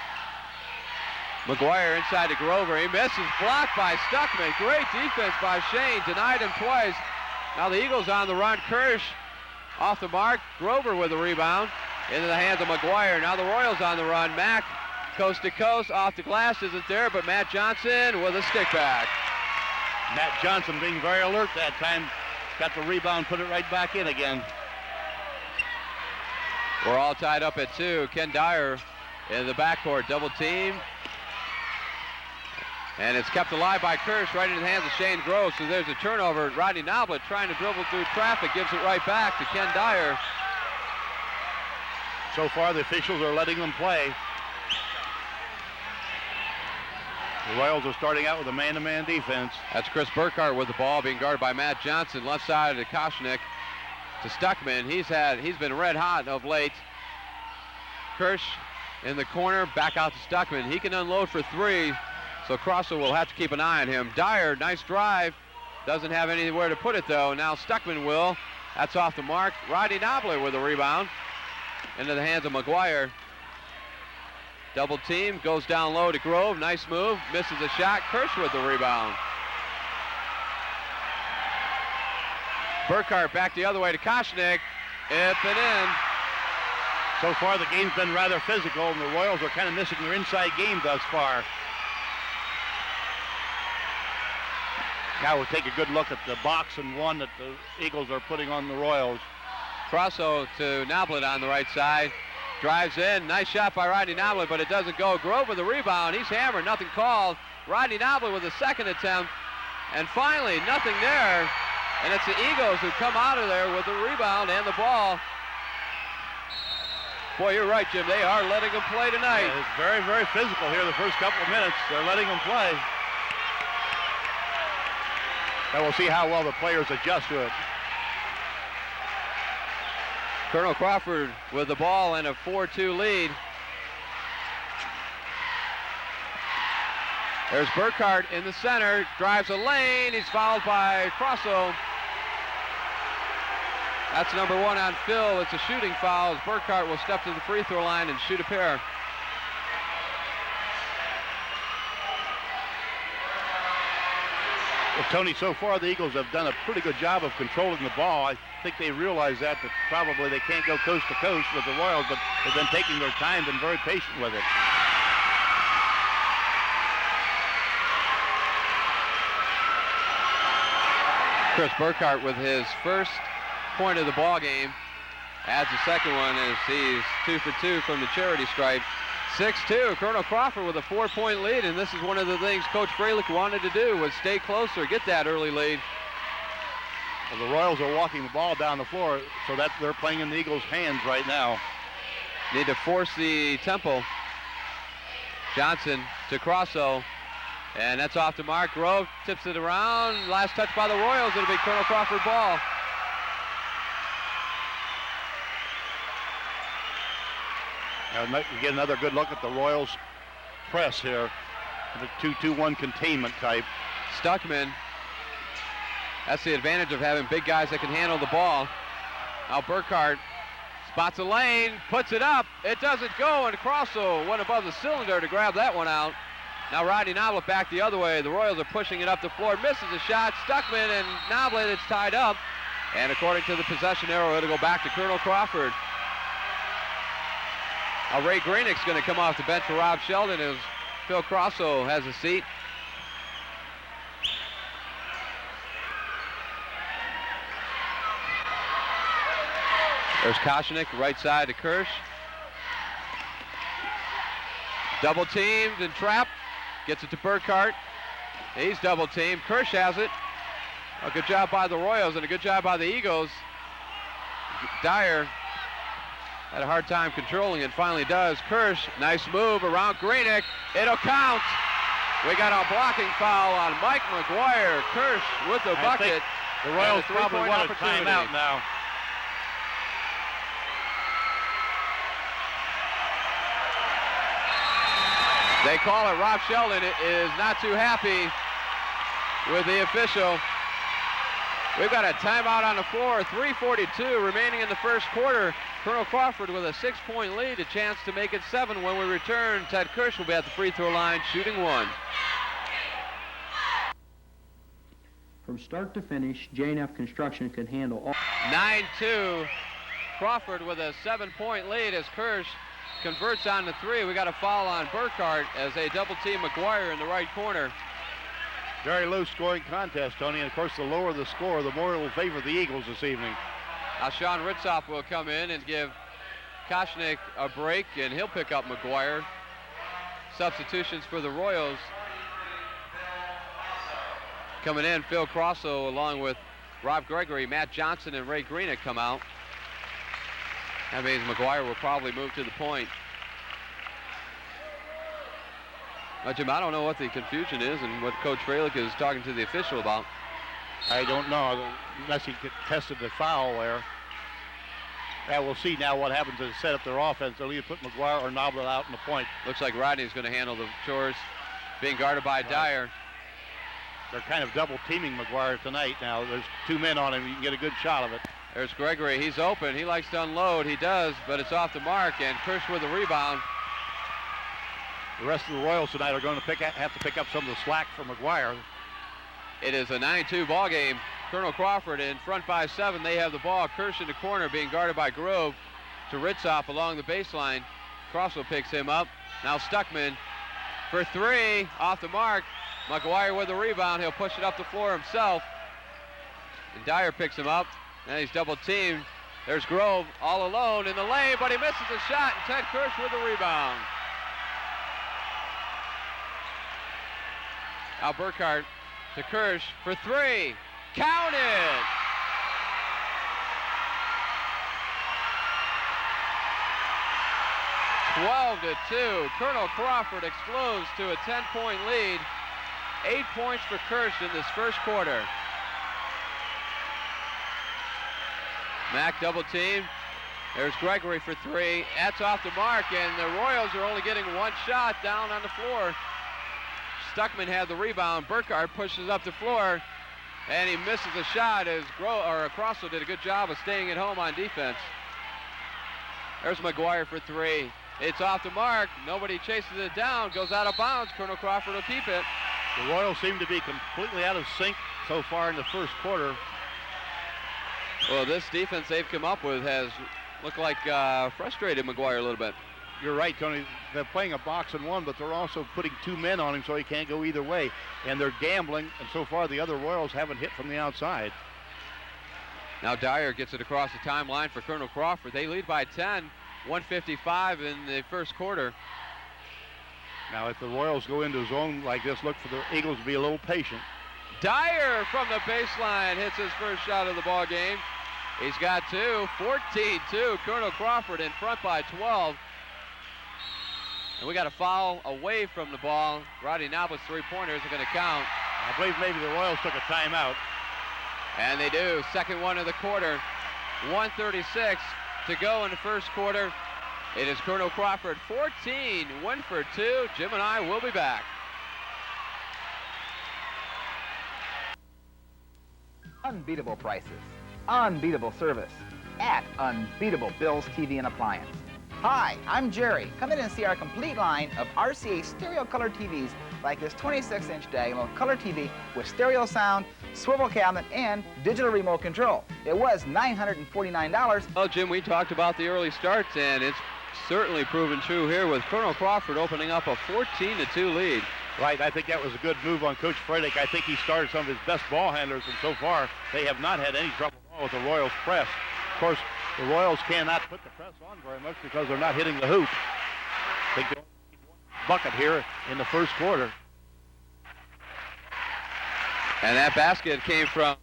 McGuire inside to Grover. He misses, blocked by Stuckman. Great defense by Shane, denied him twice. Now the Eagles on the run. Kirsch off the mark. Grover with a rebound into the hands of McGuire. Now the Royals on the run. Mack coast to coast, off the glass isn't there, but Matt Johnson with a stick back. Matt Johnson being very alert that time. Got the rebound, put it right back in again. We're all tied up at 2. Ken Dyer in the backcourt, double team. And it's kept alive by Kirsch right into the hands of shaneGrove. So there's a turnover. Rodney Noblet trying to dribble through traffic, gives it right back to Ken Dyer. So far, the officials are letting them play. The Royals are starting out with a man-to-man defense. That's Chris Burkhart with the ball, being guarded by Matt Johnson. Left side to Koshnick to Stuckman. He's been red hot of late. Kirsch in the corner, back out to Stuckman. He can unload for 3. So Crosso will have to keep an eye on him. Dyer, nice drive. Doesn't have anywhere to put it, though. Now Stuckman will. That's off the mark. Rodney Nobler with a rebound into the hands of McGuire. Double team, goes down low to Grove. Nice move, misses a shot. Kirsch with the rebound. Burkhart back the other way to Koshnick. Up and in. So far, the game's been rather physical, and the Royals are kind of missing their inside game thus far. Now we'll take a good look at the box and one that the Eagles are putting on the Royals. Crosso to Noblet on the right side. Drives in. Nice shot by Rodney Noblet, but it doesn't go. Grove with the rebound. He's hammered. Nothing called. Rodney Noblet with a second attempt. And finally, nothing there. And it's the Eagles who come out of there with the rebound and the ball. Boy, you're right, Jim. They are letting them play tonight. Yeah, it's very, very physical here the first couple of minutes. They're letting them play. And we'll see how well the players adjust to it. Colonel Crawford with the ball and a 4-2 lead. There's Burkhart in the center, drives a lane. He's fouled by Crosso. That's number 1 on Phil. It's a shooting foul as Burkhart will step to the free throw line and shoot a pair. Well, Tony, so far the Eagles have done a pretty good job of controlling the ball. I think they realize that probably they can't go coast to coast with the Royals, but they've been taking their time, been very patient with it. Chris Burkhart with his first point of the ball game. Adds a second one as he's 2 for 2 from the charity stripe. 6-2, Colonel Crawford with a 4-point lead, and this is one of the things Coach Freilich wanted to do, was stay closer, get that early lead. Well, the Royals are walking the ball down the floor, so that they're playing in the Eagles' hands right now. Need to force the tempo. Johnson to Crosso, and that's off the mark. Grove tips it around. Last touch by the Royals. It'll be Colonel Crawford ball. Now we get another good look at the Royals press here. The 2-2-1 containment type. Stuckman. That's the advantage of having big guys that can handle the ball. Now Burkhart spots a lane, puts it up. It doesn't go, and Crosso went above the cylinder to grab that one out. Now Rodney Noblet back the other way. The Royals are pushing it up the floor. Misses a shot. Stuckman and Noblet, it's tied up. And according to the possession arrow, it'll go back to Colonel Crawford. Now Ray Greenick's going to come off the bench for Rob Sheldon as Phil Crosso has a seat. There's Koshnick, right side to Kirsch. Double teamed and trapped. Gets it to Burkhart. He's double teamed. Kirsch has it. A good job by the Royals and a good job by the Eagles. Dyer had a hard time controlling it, finally does. Kirsch, nice move around Greenick. It'll count. We got a blocking foul on Mike McGuire. Kirsch with the bucket. The Royals probably want a timeout now. They call it. Rob Sheldon is not too happy with the official. We've got a timeout on the floor. 3:42 remaining in the first quarter. Colonel Crawford with a 6-point lead, a chance to make it 7 when we return. Ted Kirsch will be at the free throw line shooting 1. From start to finish, J&F Construction can handle all. 9-2. Crawford with a 7-point lead as Kirsch converts on the 3. We got a foul on Burkhart as they double team McGuire in the right corner. Very low scoring contest, Tony, and of course the lower the score, the more it will favor the Eagles this evening. Now Sean Ritzoff will come in and give Koshnick a break, and he'll pick up McGuire. Substitutions for the Royals. Coming in, Phil Crosso along with Rob Gregory, Matt Johnson, and Ray Greenick come out. That means McGuire will probably move to the point. Jim, I don't know what the confusion is and what Coach Freilich is talking to the official about. I don't know, unless he tested the foul there. Yeah, we'll see now what happens to set up their offense. They'll either put McGuire or Noblet out in the point. Looks like Rodney's going to handle the chores, being guarded by Dyer. They're kind of double teaming McGuire tonight now. There's 2 men on him. You can get a good shot of it. There's Gregory. He's open. He likes to unload. He does, but it's off the mark, and Kirsch with the rebound. The rest of the Royals tonight are going to have to pick up some of the slack from McGuire. It is a 9-2 ball game. Colonel Crawford in front by 7. They have the ball. Kirsch in the corner being guarded by Grove to Ritzoff along the baseline. Crossell picks him up. Now Stuckman for 3, off the mark. McGuire with the rebound. He'll push it up the floor himself. And Dyer picks him up. And he's double teamed. There's Grove all alone in the lane, but he misses the shot, and Ted Kirsch with the rebound. Now Burkhart to Kirsch for 3. Count it! (12-2). Colonel Crawford explodes to a 10-point lead. 8 points for Kirsch in this first quarter. Mack double team. There's Gregory for 3. That's off the mark, and the Royals are only getting 1 shot down on the floor. Stuckman had the rebound. Burkhart pushes up the floor, and he misses a shot as Crossell did a good job of staying at home on defense. There's McGuire for 3. It's off the mark. Nobody chases it down. Goes out of bounds. Colonel Crawford will keep it. The Royals seem to be completely out of sync so far in the first quarter. Well, this defense they've come up with has looked like frustrated McGuire a little bit. You're right, Tony. They're playing a box and one, but they're also putting 2 men on him so he can't go either way. And they're gambling, and so far the other Royals haven't hit from the outside. Now Dyer gets it across the timeline for Colonel Crawford. They lead by 10, 1:55 in the first quarter. Now, if the Royals go into zone like this, look for the Eagles to be a little patient. Dyer from the baseline hits his first shot of the ball game. He's got 2, 14-2. Colonel Crawford in front by 12. And we got a foul away from the ball. Rodney Noble's 3-pointers are going to count. I believe maybe the Royals took a timeout. And they do. Second one of the quarter. 1:36 to go in the first quarter. It is Colonel Crawford 14, Wynford 2. Jim and I will be back. Unbeatable prices, unbeatable service at Unbeatable Bills TV and Appliance. Hi, I'm Jerry. Come in and see our complete line of RCA stereo color TVs like this 26-inch diagonal color TV with stereo sound, swivel cabinet, and digital remote control. It was $949. Well, Jim, we talked about the early starts, and it's certainly proven true here with Colonel Crawford opening up a 14-2 lead. Right, I think that was a good move on Coach Fredick. I think he started some of his best ball handlers, and so far they have not had any trouble at all with the Royals press. Of course, the Royals cannot put the press on very much because they're not hitting the hoop. I think they only need 1 bucket here in the first quarter. And that basket came from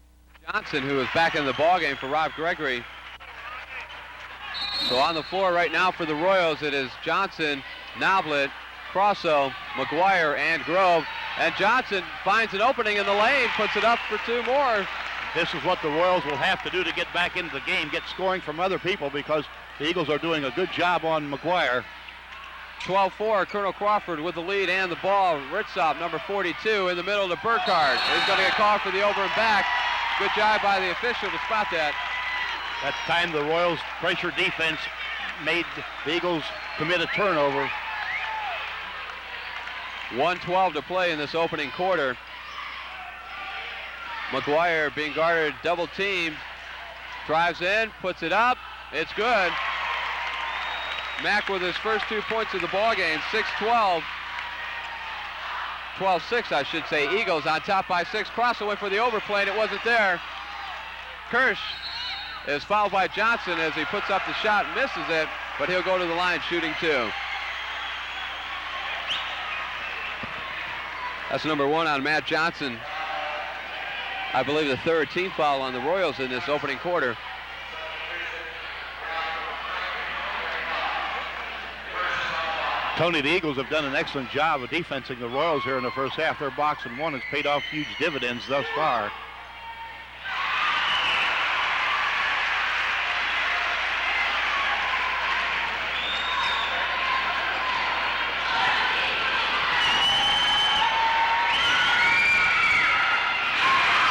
Johnson, who is back in the ballgame for Rob Gregory. So on the floor right now for the Royals, it is Johnson, Noblet, Crosso, McGuire, and Grove. And Johnson finds an opening in the lane, puts it up for 2 more. This is what the Royals will have to do to get back into the game, get scoring from other people, because the Eagles are doing a good job on McGuire. 12-4, Colonel Crawford with the lead and the ball. Ritzoff, number 42, in the middle to Burkhart. He's going to get called for the over and back. Good job by the official to spot that. That time the Royals' pressure defense made the Eagles commit a turnover. 1:12 to play in this opening quarter. McGuire being guarded, double teamed. Drives in, puts it up. It's good. Mack with his first 2 points of the ball game, 6-12. 12-6, I should say. Eagles on top by 6. Crossell went for the overplay, and it wasn't there. Kirsch is fouled by Johnson as he puts up the shot and misses it, but he'll go to the line shooting 2. That's number 1 on Matt Johnson. I believe the 3rd team foul on the Royals in this opening quarter. Tony, the Eagles have done an excellent job of defensing the Royals here in the first half. Their box and one has paid off huge dividends thus far.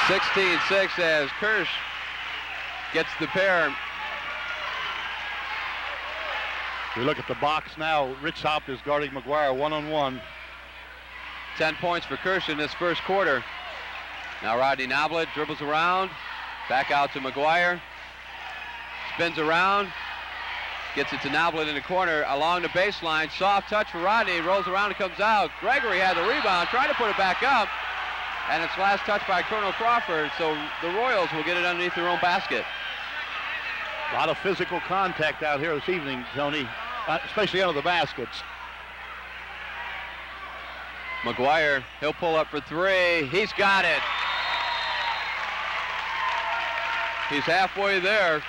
(16-6) as Kirsch gets the pair. We look at the box now. Ritzhop is guarding McGuire one-on-one. 10 points for Kirsch in this first quarter. Now Rodney Noblet dribbles around, back out to McGuire, spins around, gets it to Noblet in the corner along the baseline. Soft touch for Rodney, rolls around and comes out. Gregory had the rebound, trying to put it back up, and it's last touch by Colonel Crawford, so the Royals will get it underneath their own basket. A lot of physical contact out here this evening, Tony, especially under the baskets. McGuire, he'll pull up for three. He's got it. He's halfway there.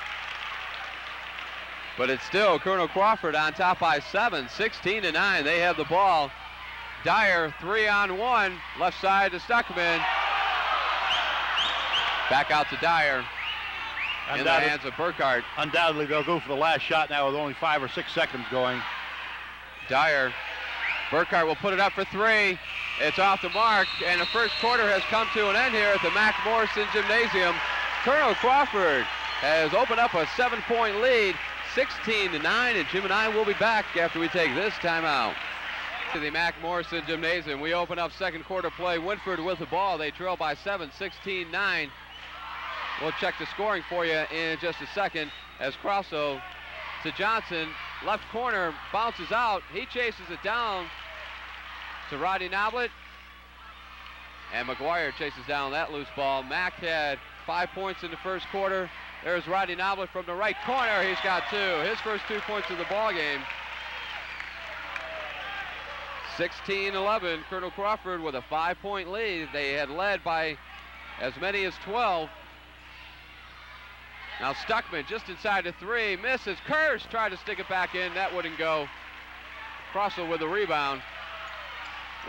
But it's still Colonel Crawford on top by 7, 16-9. They have the ball. Dyer, 3-on-1, left side to Stuckman. Back out to Dyer. In the hands of Burkhart. Undoubtedly, they'll go for the last shot now with only 5 or 6 seconds going. Dyer. Burkhart will put it up for three. It's off the mark, and the first quarter has come to an end here at the Mac Morrison Gymnasium. Colonel Crawford has opened up a 7-point lead, 16-9, and Jim and I will be back after we take this timeout. To the Mac Morrison Gymnasium, we open up second quarter play. Wynford with the ball. They trail by 7, 16-9. We'll check the scoring for you in just a second as Crosso to Johnson. Left corner, bounces out. He chases it down to Rodney Noblet. And McGuire chases down that loose ball. Mac had 5 points in the first quarter. There's Rodney Noblet from the right corner. He's got 2. His first 2 points of the ball game. 16-11. Colonel Crawford with a 5-point lead. They had led by as many as 12. Now Stuckman just inside the 3, misses. Kirsch tried to stick it back in, that wouldn't go. Crossell with the rebound.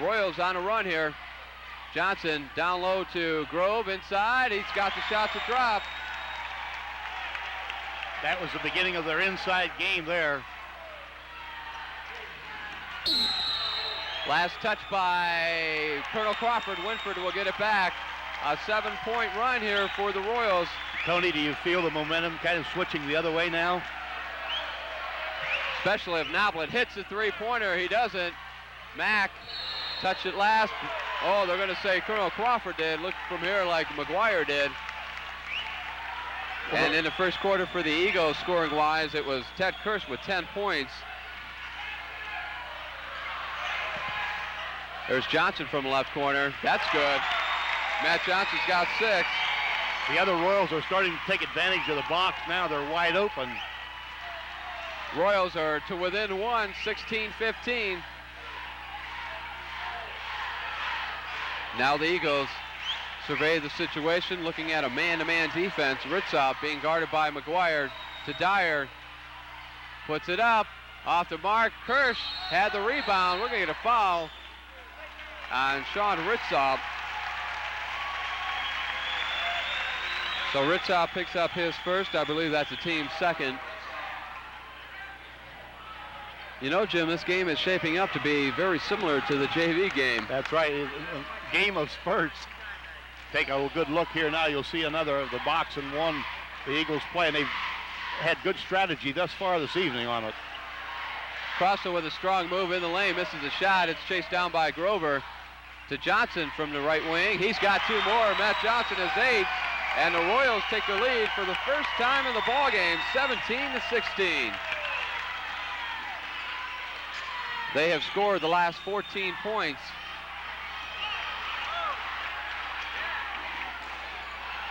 Royals on a run here. Johnson down low to Grove inside. He's got the shot to drop. That was the beginning of their inside game there. Last touch by Colonel Crawford. Wynford will get it back. A 7-point run here for the Royals. Tony, do you feel the momentum kind of switching the other way now? Especially if Noblet hits the three-pointer. He doesn't. Mack touched it last. Oh, they're going to say Colonel Crawford did. Look from here like McGuire did. And in the first quarter for the Eagles, scoring-wise, it was Ted Kirsch with 10 points. There's Johnson from the left corner. That's good. Matt Johnson's got 6. The other Royals are starting to take advantage of the box now. They're wide open. Royals are to within 1, 16-15. Now the Eagles survey the situation, looking at a man-to-man defense. Ritzop being guarded by McGuire to Dyer. Puts it up, off the mark. Kirsch had the rebound. We're going to get a foul on Sean Ritzop. So Ritzop picks up his first. I believe that's the team's second. You know, Jim, this game is shaping up to be very similar to the JV game. That's right. A game of spurts. Take a good look here now. You'll see another of the box and one the Eagles play, and they've had good strategy thus far this evening on it. Crosso with a strong move in the lane, misses a shot. It's chased down by Grover to Johnson from the right wing. He's got 2 more. Matt Johnson has 8. And the Royals take the lead for the first time in the ballgame, 17-16. They have scored the last 14 points.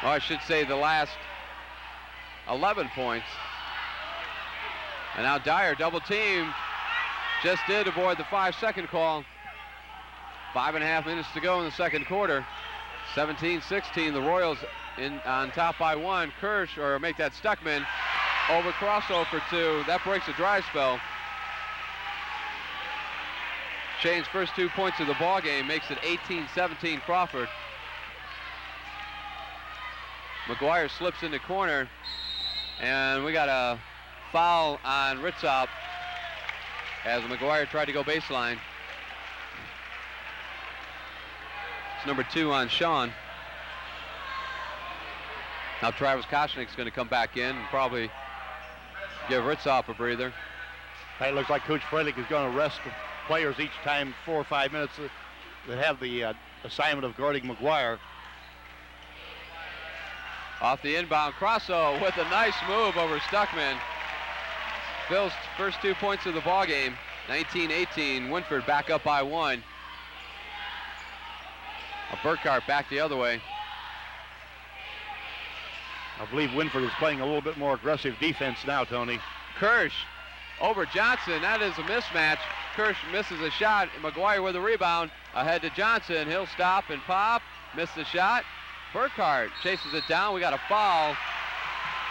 Or I should say the last 11 points. And now Dyer double team. Just did avoid the 5-second call. 5.5 minutes to go in the second quarter. 17-16, the Royals on top by 1. Kirsch, or make that Stuckman, over Crosso for 2. That breaks a dry spell. Shane's first 2 points of the ball game makes it 18-17 Crawford. McGuire slips in the corner, and we got a foul on Ritzop as McGuire tried to go baseline. It's number 2 on Sean. Now Travis Koshnick's going to come back in and probably give Ritzoff a breather. It looks like Coach Frederick is going to rest the players each time 4 or 5 minutes that have the assignment of guarding McGuire. Off the inbound, Crosso with a nice move over Stuckman. Bill's first 2 points of the ball game. 19-18, Wynford back up by 1. Burkhart back the other way. I believe Wynford is playing a little bit more aggressive defense now, Tony. Kirsch over Johnson. That is a mismatch. Kirsch misses a shot. McGuire with a rebound. Ahead to Johnson. He'll stop and pop. Missed the shot. Burkhart chases it down. We got a foul.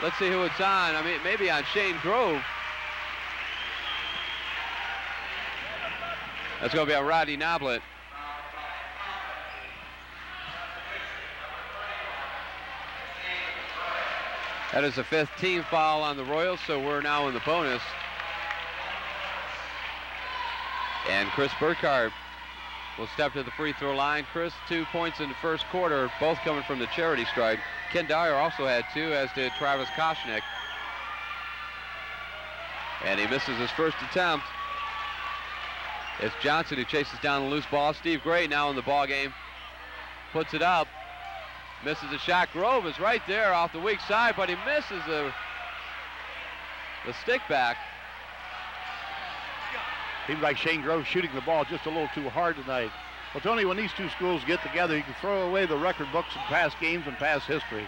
Let's see who it's on. I mean, maybe on shaneGrove. That's going to be on Rodney Noblet. That is the 5th team foul on the Royals, so we're now in the bonus. And Chris Burkhart will step to the free throw line. Chris, 2 points in the first quarter, both coming from the charity stripe. Ken Dyer also had 2, as did Travis Koshnick. And he misses his first attempt. It's Johnson who chases down the loose ball. Steve Gray now in the ball game. Puts it up. Misses a shot. Grove is right there off the weak side, but he misses the stick back. Seems like shaneGrove shooting the ball just a little too hard tonight. Well, Tony, when these two schools get together, you can throw away the record books and past games and past history.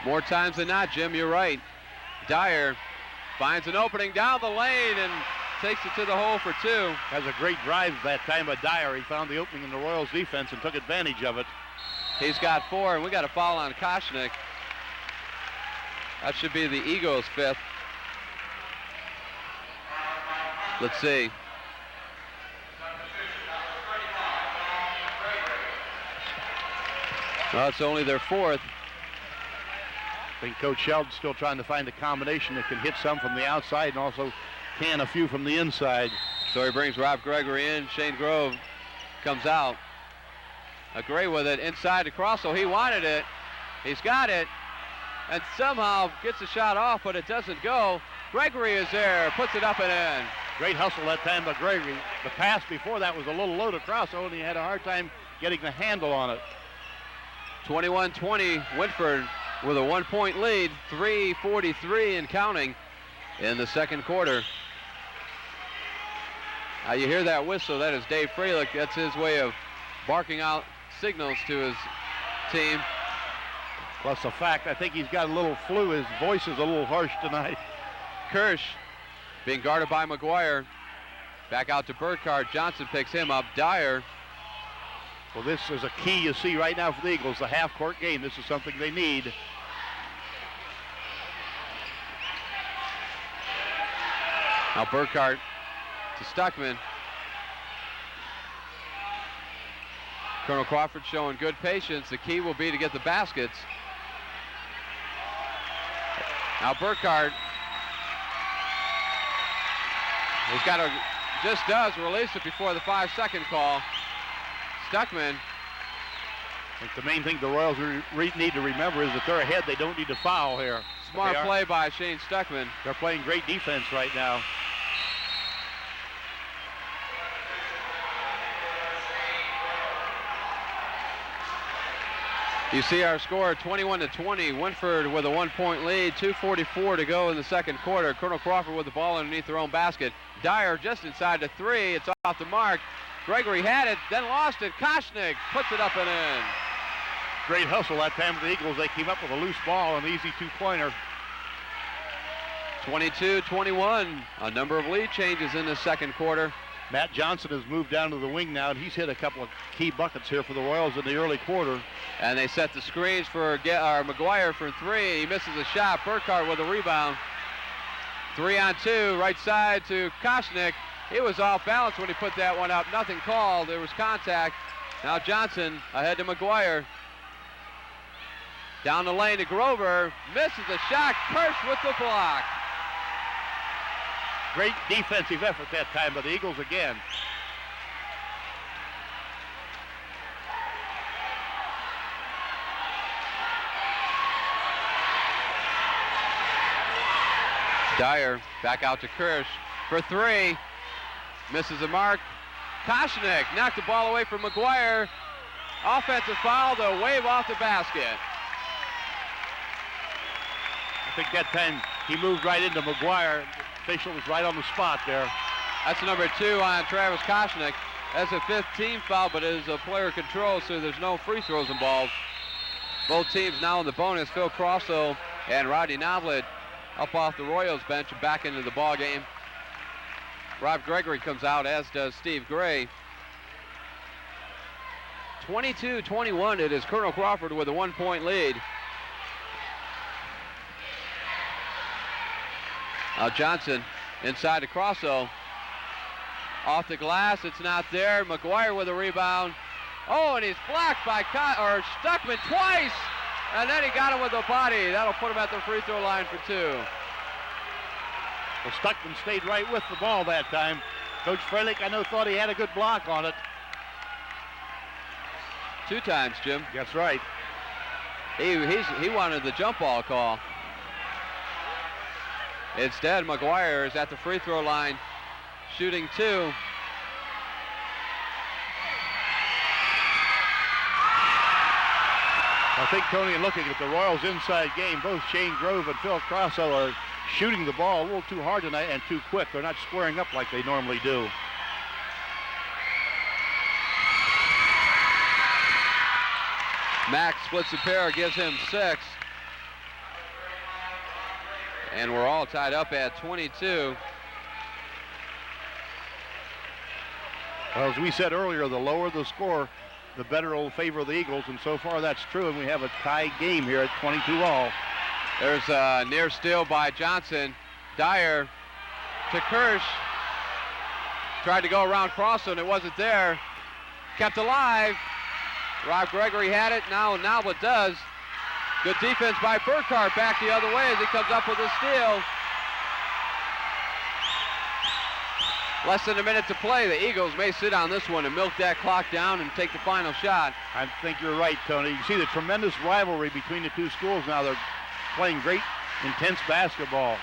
More times than not, Jim, you're right. Dyer finds an opening down the lane and takes it to the hole for 2. Has a great drive that time by Dyer. He found the opening in the Royals defense and took advantage of it. He's got 4, and we got a foul on Koshnick. That should be the Eagles' 5th. Let's see. Well, it's only their 4th. I think Coach Sheldon's still trying to find a combination that can hit some from the outside and also can a few from the inside. So he brings Rob Gregory in. shaneGrove comes out. Gray with it inside to Crosso. He wanted it. He's got it. And somehow gets the shot off, but it doesn't go. Gregory is there. Puts it up and in. Great hustle that time by Gregory. The pass before that was a little low to Crosso, and he had a hard time getting the handle on it. 21-20, Wynford with a 1-point lead. 3:43 and counting in the second quarter. Now you hear that whistle. That is Dave Freilich. That's his way of barking out signals to his team. Plus the fact I think he's got a little flu. His voice is a little harsh tonight. Kirsch being guarded by McGuire. Back out to Burkhart. Johnson picks him up. Dyer. Well, this is a key you see right now for the Eagles, the half-court game. This is something they need. Now Burkhart to Stuckman. Colonel Crawford showing good patience. The key will be to get the baskets. Now Burkhart. He's got to, just does release it before the 5-second call. Stuckman. I think the main thing the Royals need to remember is that they're ahead. They don't need to foul here. Smart play by Shane Stuckman. They're playing great defense right now. You see our score 21-20. Wynford with a 1-point lead. 2:44 to go in the second quarter. Colonel Crawford with the ball underneath their own basket. Dyer just inside the 3. It's off the mark. Gregory had it, then lost it. Koshnick puts it up and in. Great hustle that time for the Eagles. They came up with a loose ball, an easy 2-pointer. 22-21. A number of lead changes in the second quarter. Matt Johnson has moved down to the wing now, and he's hit a couple of key buckets here for the Royals in the early quarter. And they set the screens for McGuire for 3. He misses a shot. Burkhart with a rebound. 3-on-2, right side to Koshnick. He was off balance when he put that one up. Nothing called. There was contact. Now Johnson ahead to McGuire. Down the lane to Grover. Misses a shot. Kirsch with the block. Great defensive effort that time by the Eagles again. Dyer back out to Kirsch for three. Misses the mark. Koshnik knocked the ball away from McGuire. Offensive foul, the wave off the basket. I think that time he moved right into McGuire. Official was right on the spot there. That's number 2 on Travis Koshnik. That's a 5th team foul, but it is a player control, so there's no free throws involved. Both teams now in the bonus. Phil Crosso and Rodney Noblet up off the Royals bench and back into the ball game. Rob Gregory comes out, as does Steve Gray. 22-21, it is Colonel Crawford with a 1-point lead. Now Johnson inside to Crosso. Off the glass, it's not there. McGuire with a rebound. Oh, and he's blocked by Stuckman twice. And then he got him with the body. That'll put him at the free throw line for 2. Well, Stuckman stayed right with the ball that time. Coach Freilich, I know, thought he had a good block on it. 2 times, Jim. That's right. He wanted the jump ball call. Instead, McGuire is at the free throw line, shooting 2. I think, Tony, in looking at the Royals' inside game, both shaneGrove and Phil Crosso are shooting the ball a little too hard tonight and too quick. They're not squaring up like they normally do. Max splits the pair, gives him 6. And we're all tied up at 22. Well, as we said earlier, the lower the score, the better it'll favor the Eagles, and so far that's true, and we have a tie game here at 22-all. There's a near steal by Johnson. Dyer to Kirsch. Tried to go around Crosso, and it wasn't there. Kept alive. Rob Gregory had it. Now Noblet does. Good defense by Burkhart, back the other way as he comes up with a steal. Less than a minute to play. The Eagles may sit on this one and milk that clock down and take the final shot. I think you're right, Tony. You see the tremendous rivalry between the two schools now. They're playing great, intense basketball.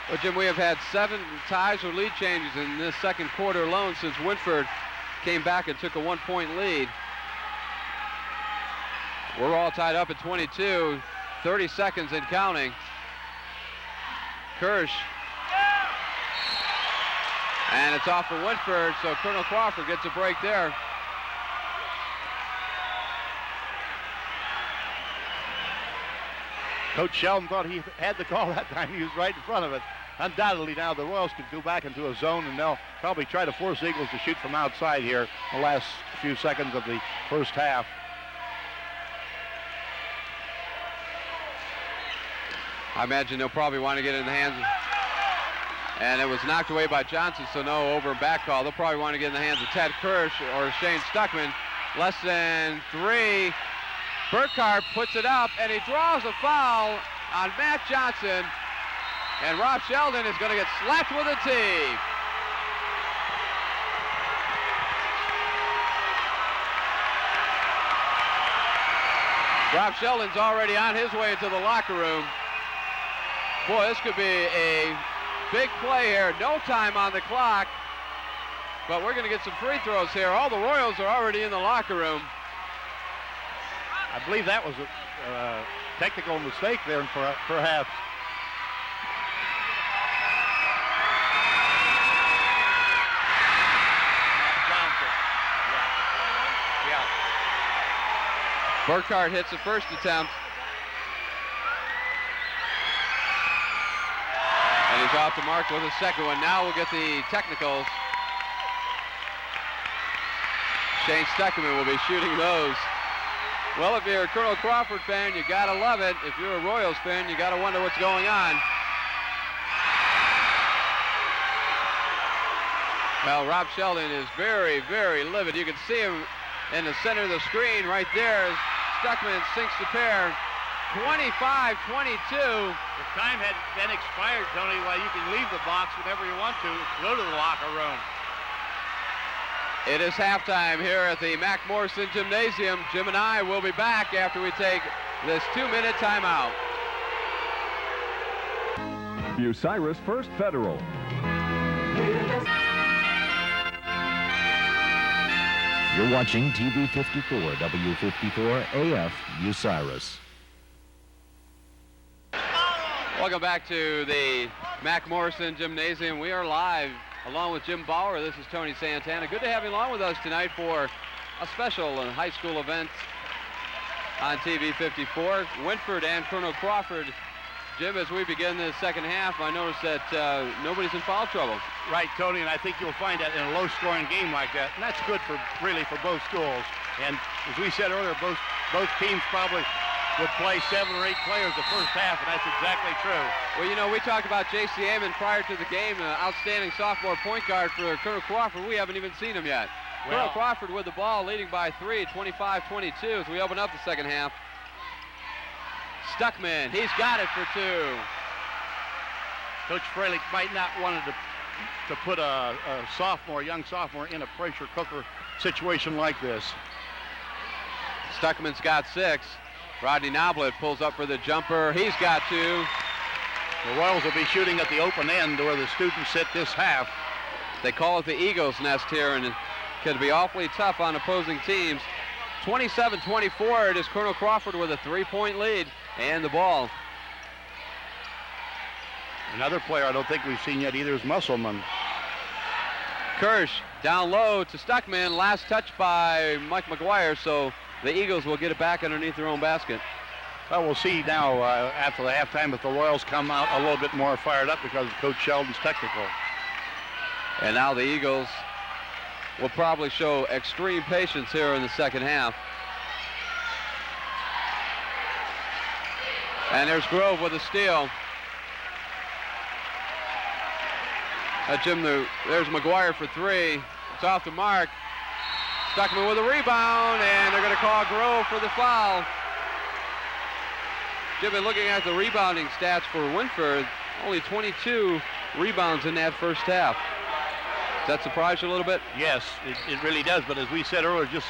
Well, Jim, we have had 7 ties or lead changes in this second quarter alone since Wynford came back and took a 1-point lead. We're all tied up at 22, 30 seconds and counting. Kirsch. And it's off for Wynford, so Colonel Crawford gets a break there. Coach Sheldon thought he had the call that time. He was right in front of it. Undoubtedly now the Royals could go back into a zone, and they'll probably try to force the Eagles to shoot from outside here the last few seconds of the first half. I imagine they'll probably want to get it in the hands of, and it was knocked away by Johnson, so no over and back call. They'll probably want to get in the hands of Ted Kirsch or Shane Stuckman. Less than 3. Burkhart puts it up, and he draws a foul on Matt Johnson, and Rob Sheldon is going to get slapped with a tee. Rob Sheldon's already on his way into the locker room. Boy, this could be a big play here. No time on the clock, but we're going to get some free throws here. All the Royals are already in the locker room. I believe that was a technical mistake there, perhaps. Burkhart hits the first attempt. And he's off the mark with a second one. Now we'll get the technicals. Shane Stuckman will be shooting those. Well, if you're a Colonel Crawford fan, you gotta love it. If you're a Royals fan, you gotta wonder what's going on. Well, Rob Sheldon is very, very livid. You can see him in the center of the screen right there. Stuckman sinks the pair. 25-22. The time had been expired, Tony. While you can leave the box whenever you want to, go to the locker room. It is halftime here at the Mac Morrison Gymnasium. Jim and I will be back after we take this 2-minute timeout. Bucyrus First Federal. You're watching TV 54, W54 AF Bucyrus. Welcome back to the Mac Morrison Gymnasium. We are live along with Jim Bauer. This is Tony Santana. Good to have you along with us tonight for a special high school event on TV 54. Wynford and Colonel Crawford. Jim, as we begin the second half, I noticed that nobody's in foul trouble. Right, Tony, and I think you'll find that in a low-scoring game like that, and that's good for both schools. And as we said earlier, both teams probably would play 7 or 8 players the first half, and that's exactly true. Well, you know, we talked about J.C. Amon prior to the game, an outstanding sophomore point guard for Colonel Crawford. We haven't even seen him yet. Colonel Crawford with the ball, leading by 3, 25-22 as we open up the second half. Stuckman, he's got it for 2. Coach Fralick might not want to put a young sophomore in a pressure cooker situation like this. Stuckman's got 6. Rodney Noblet pulls up for the jumper. He's got 2. The Royals will be shooting at the open end where the students sit this half. They call it the Eagles' nest here, and it could be awfully tough on opposing teams. 27-24, it is Colonel Crawford with a 3-point lead and the ball. Another player I don't think we've seen yet either is Musselman. Kirsch down low to Stuckman. Last touch by Mike McGuire, so the Eagles will get it back underneath their own basket. Well, we'll see now after the halftime if the Royals come out a little bit more fired up because of Coach Sheldon's technical. And now the Eagles will probably show extreme patience here in the second half. And there's Grove with a steal. Jim, there's McGuire for 3. It's off the mark. Stuckman with a rebound, and they're going to call Grove for the foul. Jim, looking at the rebounding stats for Wynford, only 22 rebounds in that first half. Does that surprise you a little bit? Yes, it really does. But as we said earlier, just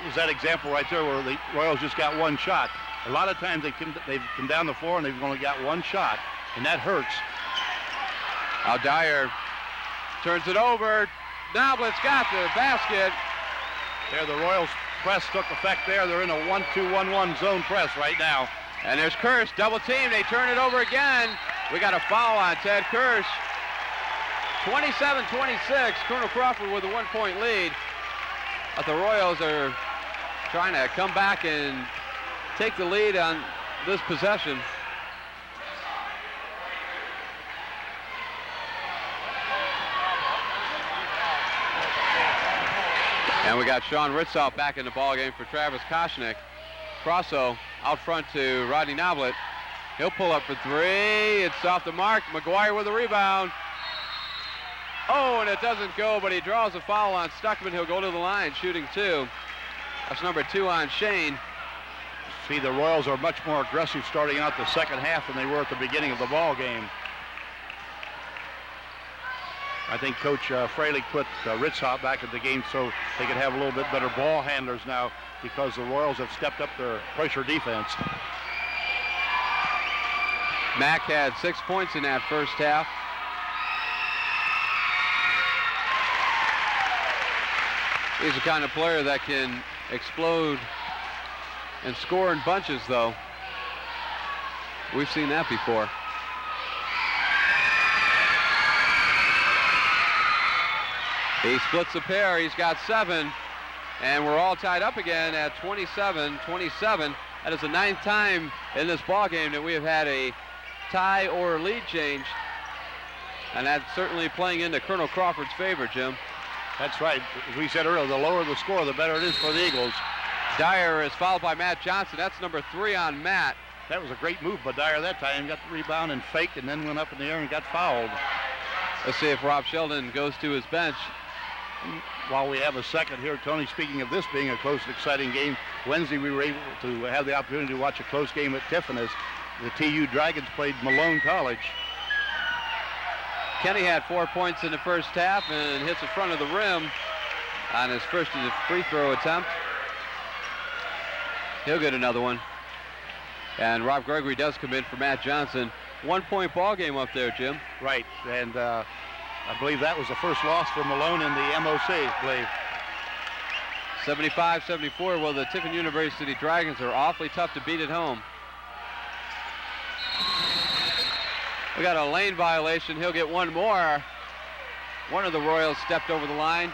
was that example right there where the Royals just got 1 shot. A lot of times they've come down the floor and they've only got 1 shot, and that hurts. Now Dyer turns it over. Noblet's got the basket. There, the Royals press took effect there. They're in a 1-2-1-1 zone press right now. And there's Kirsch, double team. They turn it over again. We got a foul on Ted Kirsch. 27-26, Colonel Crawford with a 1-point lead. But the Royals are trying to come back and take the lead on this possession. And we got Sean Ritzoff back in the ballgame for Travis Koshnick. Crosso out front to Rodney Noblet. He'll pull up for 3. It's off the mark. McGuire with a rebound. Oh, and it doesn't go, but he draws a foul on Stuckman. He'll go to the line, shooting 2. That's number 2 on Shane. See, the Royals are much more aggressive starting out the second half than they were at the beginning of the ball game. I think Coach Fralick put Ritzoff back in the game so they could have a little bit better ball handlers now because the Royals have stepped up their pressure defense. Mack had 6 points in that first half. He's the kind of player that can explode and score in bunches, though. We've seen that before. He splits a pair. He's got 7. And we're all tied up again at 27-27. That is the 9th time in this ball game that we have had a tie or a lead change. And that's certainly playing into Colonel Crawford's favor, Jim. That's right. As we said earlier, the lower the score, the better it is for the Eagles. Dyer is fouled by Matt Johnson. That's number 3 on Matt. That was a great move by Dyer that time. Got the rebound and faked and then went up in the air and got fouled. Let's see if Rob Sheldon goes to his bench. While we have a second here, Tony, speaking of this being a close and exciting game, Wednesday we were able to have the opportunity to watch a close game at Tiffin as the TU Dragons played Malone College. Kenny had 4 points in the first half and hits the front of the rim on his first free throw attempt. He'll get another one. And Rob Gregory does come in for Matt Johnson. 1-point ball game up there, Jim. Right, and I believe that was the first loss for Malone in the MOC, I believe. 75-74. Well, the Tiffin University Dragons are awfully tough to beat at home. We got a lane violation. He'll get one more. One of the Royals stepped over the line.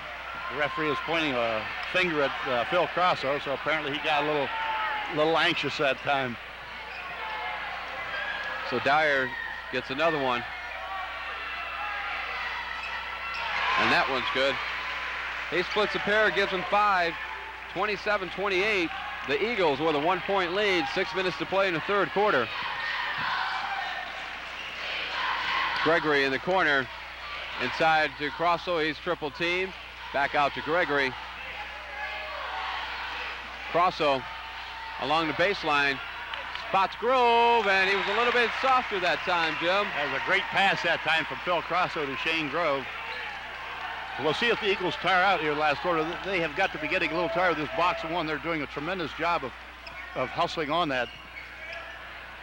The referee is pointing a finger at Phil Crosso, so apparently he got a little anxious that time. So Dyer gets another one. And that one's good. He splits a pair, gives them 5, 27-28. The Eagles with a 1-point lead, 6 minutes to play in the third quarter. Gregory in the corner, inside to Crosso, he's triple teamed. Back out to Gregory. Crosso along the baseline, spots Grove, and he was a little bit softer that time, Jim. That was a great pass that time from Phil Crosso to shaneGrove. We'll see if the Eagles tire out here last quarter. They have got to be getting a little tired of this box of one. They're doing a tremendous job of hustling on that.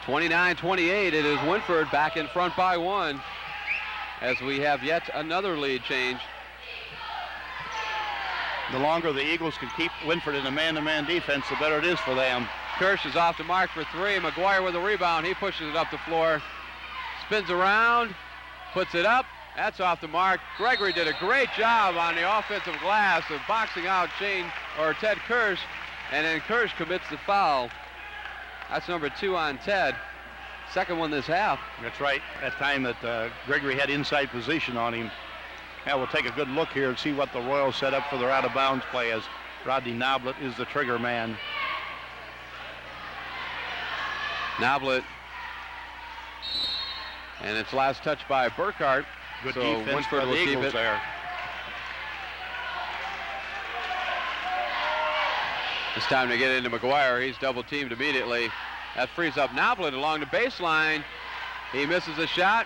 29-28, it is Wynford back in front by 1 as we have yet another lead change. The longer the Eagles can keep Wynford in a man-to-man defense, the better it is for them. Kirsch is off the mark for 3. McGuire with a rebound. He pushes it up the floor, spins around, puts it up. That's off the mark. Gregory did a great job on the offensive glass of boxing out Ted Kirsch, and then Kirsch commits the foul. That's number 2 on Ted. Second one this half. That's right. That time that Gregory had inside position on him. Now we'll take a good look here and see what the Royals set up for their out-of-bounds play, as Rodney Noblet is the trigger man. Noblet. And it's last touch by Burkhart. Good so defense Wynford by will the keep Eagles it. there. It's time to get into McGuire. He's double teamed immediately. That frees up Noblet along the baseline. He misses a shot,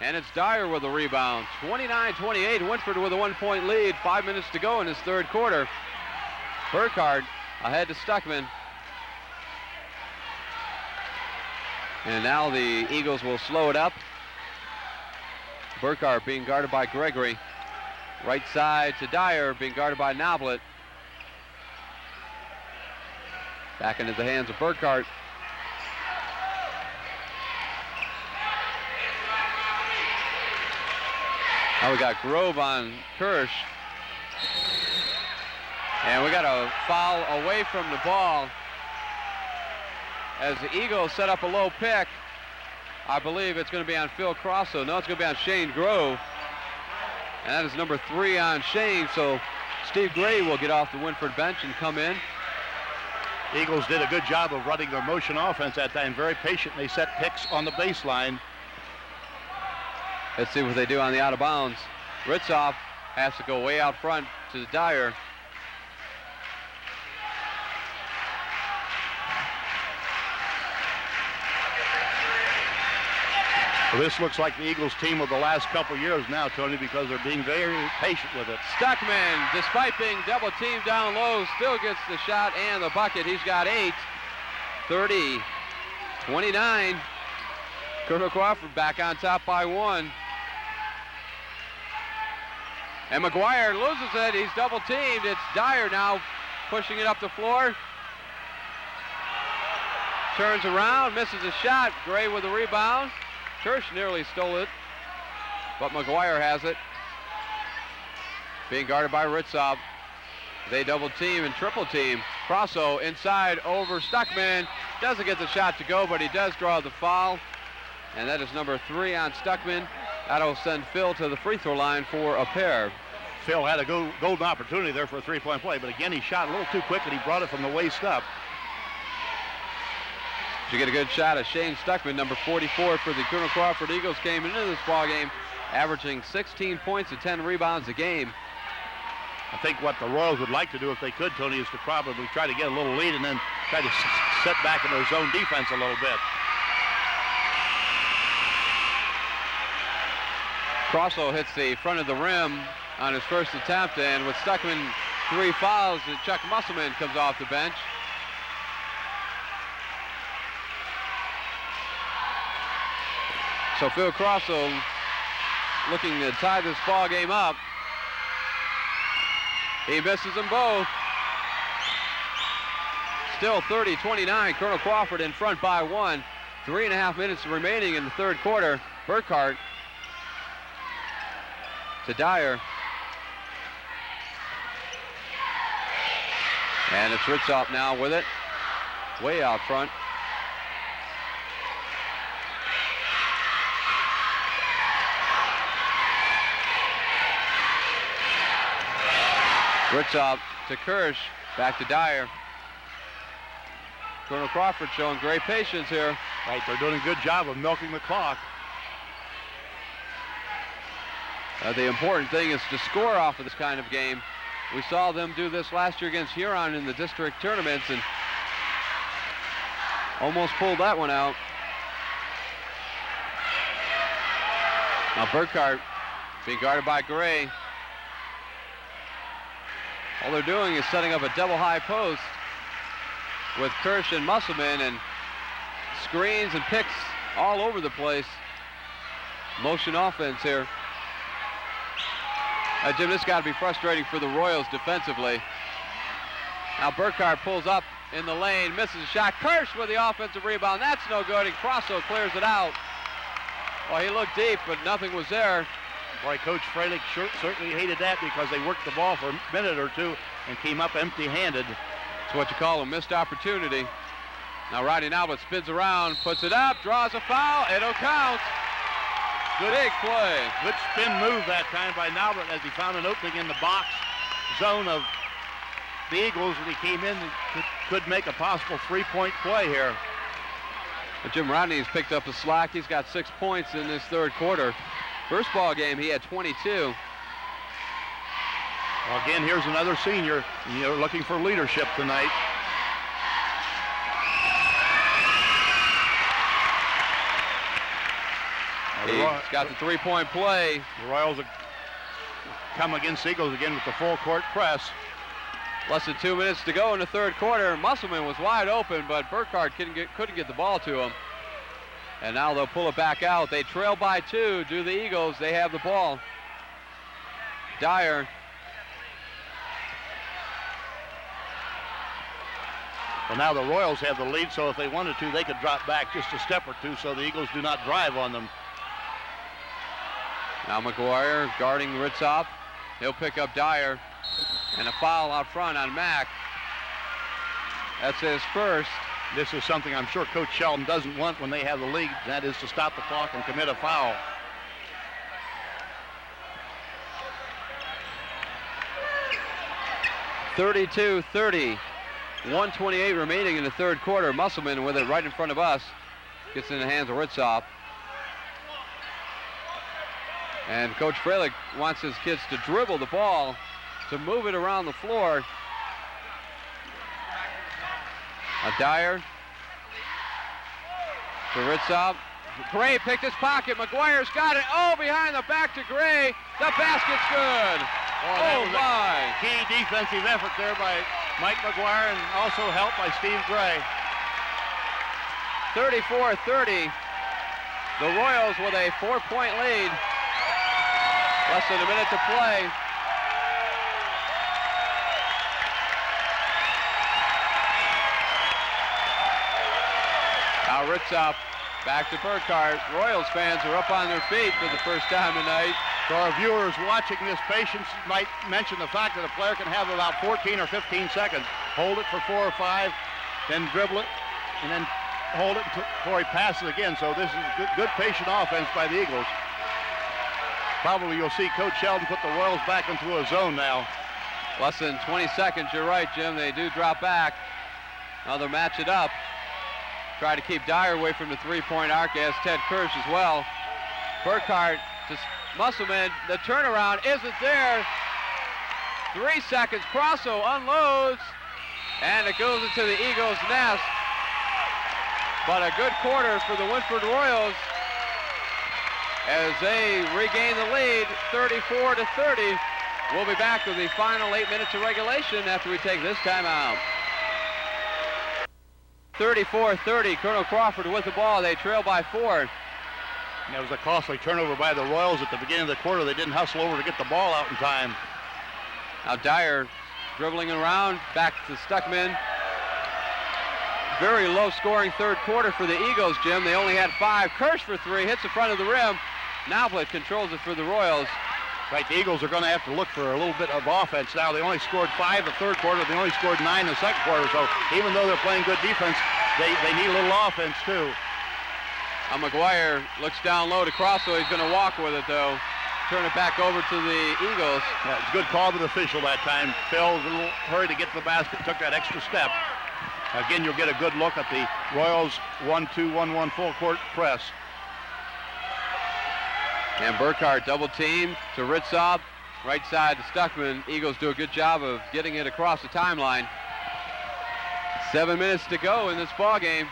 and it's Dyer with a rebound. 29-28, Wynford with a 1-point lead. 5 minutes to go in his third quarter. Burkhart ahead to Stuckman. And now the Eagles will slow it up. Burkhart being guarded by Gregory. Right side to Dyer, being guarded by Noblet. Back into the hands of Burkhart. Now we got Grove on Kirsch. And we got a foul away from the ball as the Eagles set up a low pick. I believe it's going to be on Phil Crosso. No, it's going to be on shaneGrove. And that is number 3 on Shane. So Steve Gray will get off the Wynford bench and come in. Eagles did a good job of running their motion offense that time. Very patient. They set picks on the baseline. Let's see what they do on the out of bounds. Ritzoff has to go way out front to Dyer. Well, this looks like the Eagles team of the last couple years now, Tony, because they're being very patient with it. Stuckman, despite being double teamed down low, still gets the shot and the bucket. He's got 8. 30-29. Colonel Crawford back on top by 1. And McGuire loses it. He's double teamed. It's Dyer now pushing it up the floor. Turns around, misses a shot. Gray with a rebound. Kirsch nearly stole it, but McGuire has it. Being guarded by Ritzoff. They double team and triple team. Crosso inside over Stuckman. Doesn't get the shot to go, but he does draw the foul. And that is number 3 on Stuckman. That'll send Phil to the free throw line for a pair. Phil had a golden opportunity there for a 3-point play, but again, he shot a little too quick and he brought it from the waist up. You get a good shot of Shane Stuckman, number 44 for the Colonel Crawford Eagles, came into this ball game averaging 16 points and 10 rebounds a game. I think what the Royals would like to do if they could, Tony, is to probably try to get a little lead and then try to set back in their zone defense a little bit. Crosso hits the front of the rim on his first attempt, and with Stuckman 3 fouls, Chuck Musselman comes off the bench. So Phil Crosso looking to tie this ball game up. He misses them both. Still 30-29. Colonel Crawford in front by 1. 3.5 minutes remaining in the third quarter. Burkhart to Dyer. And it's Ritzop now with it. Way out front. Ritzop to Kirsch. Back to Dyer. Colonel Crawford showing great patience here. Right, they're doing a good job of milking the clock. The important thing is to score off of this kind of game. We saw them do this last year against Huron in the district tournaments and almost pulled that one out. Now Burkhart being guarded by Gray. All they're doing is setting up a double high post with Kirsch and Musselman, and screens and picks all over the place. Motion offense here. Jim, this got to be frustrating for the Royals defensively. Now Burkhart pulls up in the lane, misses a shot. Kirsch with the offensive rebound. That's no good, and Crosso clears it out. Well, he looked deep, but nothing was there. Boy, Coach Freilich certainly hated that because they worked the ball for a minute or two and came up empty-handed. It's what you call a missed opportunity. Now Rodney Albert spins around, puts it up, draws a foul. It'll count. Good big play. Good spin move that time by Naubert as he found an opening in the box zone of the Eagles, and he came in and could make a possible three-point play here. But Jim Rodney's picked up the slack. He's got 6 points in this third quarter. First ball game, he had 22. Well, again, here's another senior, looking for leadership tonight. He's got the three-point play. The Royals have come against Eagles again with the full court press. Less than 2 minutes to go in the third quarter. Musselman was wide open, but Burkhart couldn't get the ball to him. And now they'll pull it back out. They trail by 2. Do the Eagles. They have the ball. Dyer. Well, now the Royals have the lead, so if they wanted to, they could drop back just a step or two so the Eagles do not drive on them. Now McGuire guarding Ritzop. He'll pick up Dyer. And a foul out front on Mack. That's his first. This is something I'm sure Coach Sheldon doesn't want when they have the lead. That is to stop the clock and commit a foul. (32-30). 1:28 remaining in the third quarter. Musselman with it right in front of us. Gets in the hands of Ritzop. And Coach Freilich wants his kids to dribble the ball, to move it around the floor. Dyer to Ritzop. Gray picked his pocket. McGuire's got it. Oh, behind the back to Gray. The basket's good. Oh, my. Key defensive effort there by Mike McGuire and also helped by Steve Gray. 34-30. The Royals with a 4-point lead. Less than a minute to play. Now Ritzop back to Burkhart. Royals fans are up on their feet for the first time tonight. So our viewers watching this, patience might mention the fact that a player can have about 14 or 15 seconds. Hold it for 4 or 5, then dribble it, and then hold it before he passes again. So this is good patient offense by the Eagles. Probably you'll see Coach Sheldon put the Royals back into a zone now. Less than 20 seconds, you're right, Jim. They do drop back. Now they'll match it up. Try to keep Dyer away from the three-point arc, as Ted Kirsch as well. Burkhart to Musselman. The turnaround isn't there. 3 seconds. Crosso unloads, and it goes into the Eagles' nest. But a good quarter for the Wynford Royals as they regain the lead, 34-30. We'll be back with the final 8 minutes of regulation after we take this timeout. 34-30, Colonel Crawford with the ball. They trail by 4. And that was a costly turnover by the Royals at the beginning of the quarter. They didn't hustle over to get the ball out in time. Now Dyer dribbling around, back to Stuckman. Very low-scoring third quarter for the Eagles, Jim. They only had 5. Kirsch for 3, hits the front of the rim. Noblet controls it for the Royals. Right, the Eagles are going to have to look for a little bit of offense now. They only scored 5 the third quarter. They only scored 9 the second quarter. So even though they're playing good defense, they need a little offense too. McGuire looks down low to Crosso. He's going to walk with it though. Turn it back over to the Eagles. Yeah, it's a good call to the official that time. Phil was in a little hurry to get to the basket, took that extra step. Again, you'll get a good look at the Royals 1-2-1-1 full court press. And Burkhardt double team to Ritzop, right side to Stuckman. Eagles do a good job of getting it across the timeline. 7 minutes to go in this ball game.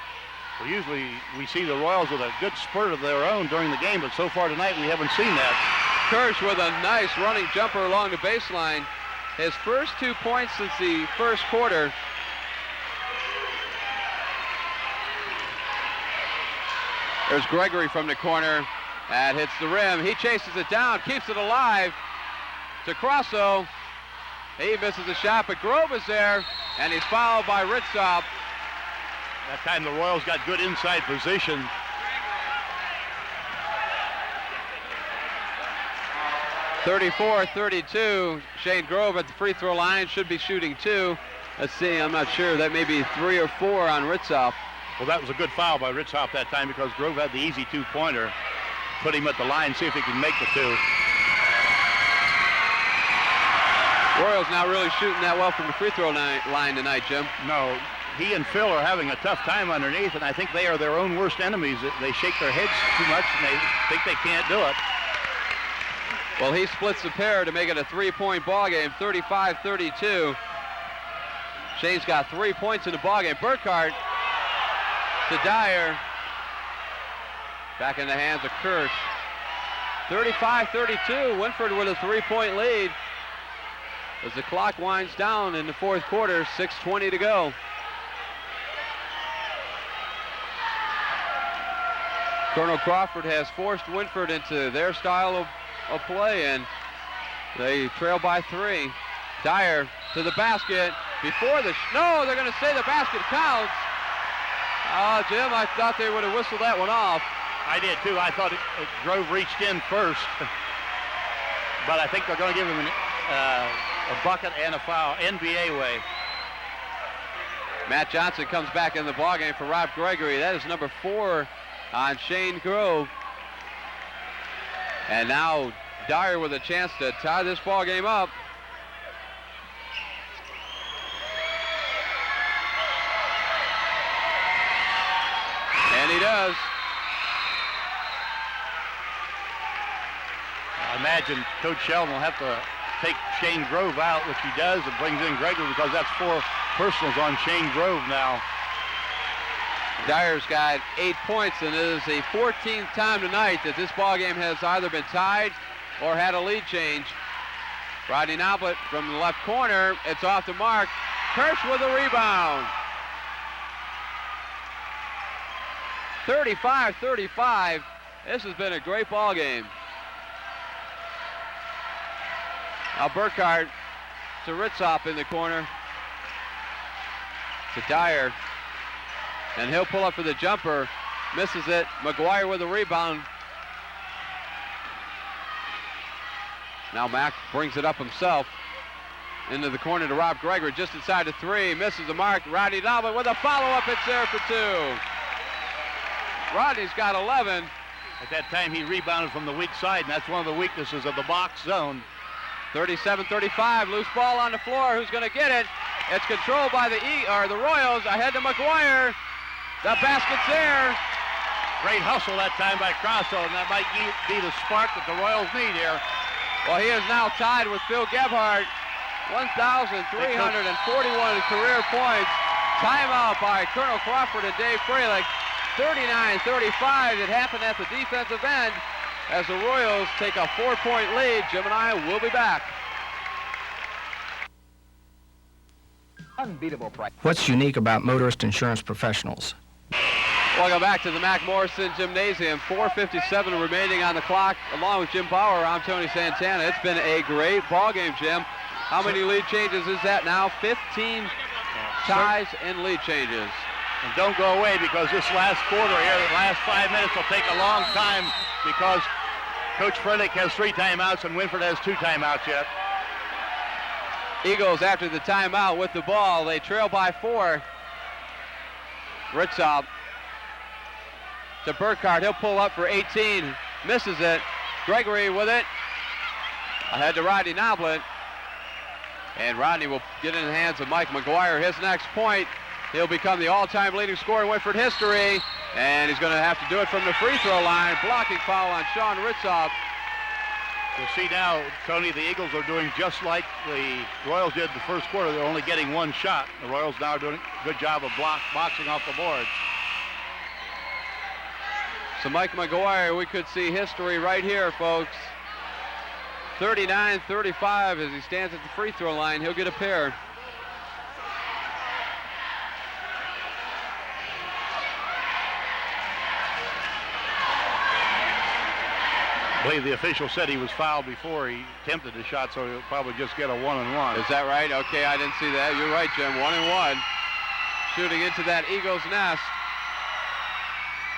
Well, usually we see the Royals with a good spurt of their own during the game, but so far tonight we haven't seen that. Kirsch with a nice running jumper along the baseline. His first 2 points since the first quarter. There's Gregory from the corner. That hits the rim. He chases it down, keeps it alive to Crosso. He misses the shot, but Grove is there, and he's fouled by Ritzop. That time the Royals got good inside position. (34-32). shaneGrove at the free throw line, should be shooting 2. Let's see, I'm not sure. That may be 3 or 4 on Ritzop. Well, that was a good foul by Ritzop that time because Grove had the easy 2-pointer. Put him at the line, see if he can make the 2. Royals not really shooting that well from the free throw line tonight, Jim. No, he and Phil are having a tough time underneath, and I think they are their own worst enemies. They shake their heads too much, and they think they can't do it. Well, he splits the pair to make it a 3-point ball game, 35-32. Shane's got 3 points in the ball game. Burkhardt to Dyer. Back in the hands of Kirsch. 35-32. Wynford with a 3-point lead as the clock winds down in the fourth quarter. 6:20 to go. Colonel Crawford has forced Wynford into their style of play, and they trail by 3. Dyer to the basket before the no, they're going to say the basket counts. Jim, I thought they would have whistled that one off. I did too. I thought Grove reached in first, but I think they're going to give him a bucket and a foul, NBA way. Matt Johnson comes back in the ballgame for Rob Gregory. That is number 4 on shaneGrove. And now Dyer with a chance to tie this ballgame up. And he does. I imagine Coach Sheldon will have to take shaneGrove out, which he does, and brings in Gregory because that's 4 personals on shaneGrove now. Dyer's got 8 points, and it is the 14th time tonight that this ballgame has either been tied or had a lead change. Rodney Noblet from the left corner. It's off the mark. Kirsch with a rebound. 35-35. This has been a great ball game. Now Burkhardt to Ritzop in the corner. To Dyer. And he'll pull up for the jumper. Misses it. McGuire with a rebound. Now Mack brings it up himself. Into the corner to Rob Gregory. Just inside the 3. Misses the mark. Rodney Noblet with a follow-up. It's there for 2. Rodney's got 11. At that time, he rebounded from the weak side, and that's one of the weaknesses of the box zone. 37-35, loose ball on the floor. Who's going to get it? It's controlled by the Royals. Ahead to McGuire. The basket's there. Great hustle that time by Crosso, and that might be the spark that the Royals need here. Well, he is now tied with Phil Gebhardt. 1,341 career points. Timeout by Colonel Crawford and Dave Freilich. 39-35. It happened at the defensive end as the Royals take a 4-point lead. Jim and I will be back. Unbeatable price. What's unique about Motorist Insurance Professionals? Welcome back to the Mac Morrison Gymnasium. 4:57 remaining on the clock. Along with Jim Bauer, I'm Tony Santana. It's been a great ball game, Jim. How many lead changes is that now? 15 ties and lead changes. And don't go away, because this last quarter here, the last 5 minutes will take a long time, because Coach Frederick has 3 timeouts and Wynford has 2 timeouts yet. Eagles after the timeout with the ball. They trail by 4. Ritzop to Burkhardt. He'll pull up for 18. Misses it. Gregory with it. Ahead to Rodney Noblet. And Rodney will get in the hands of Mike McGuire. His next point. He'll become the all-time leading scorer in Wynford history. And he's going to have to do it from the free throw line. Blocking foul on Sean Ritzop. You'll see now, Tony, the Eagles are doing just like the Royals did the first quarter. They're only getting 1 shot. The Royals now are doing a good job of boxing off the boards. So Mike McGuire, we could see history right here, folks. 39-35 as he stands at the free throw line. He'll get a pair. I believe the official said he was fouled before he attempted the shot, so he'll probably just get a 1-and-1. Is that right? Okay, I didn't see that. You're right, Jim. 1-and-1. Shooting into that Eagles nest.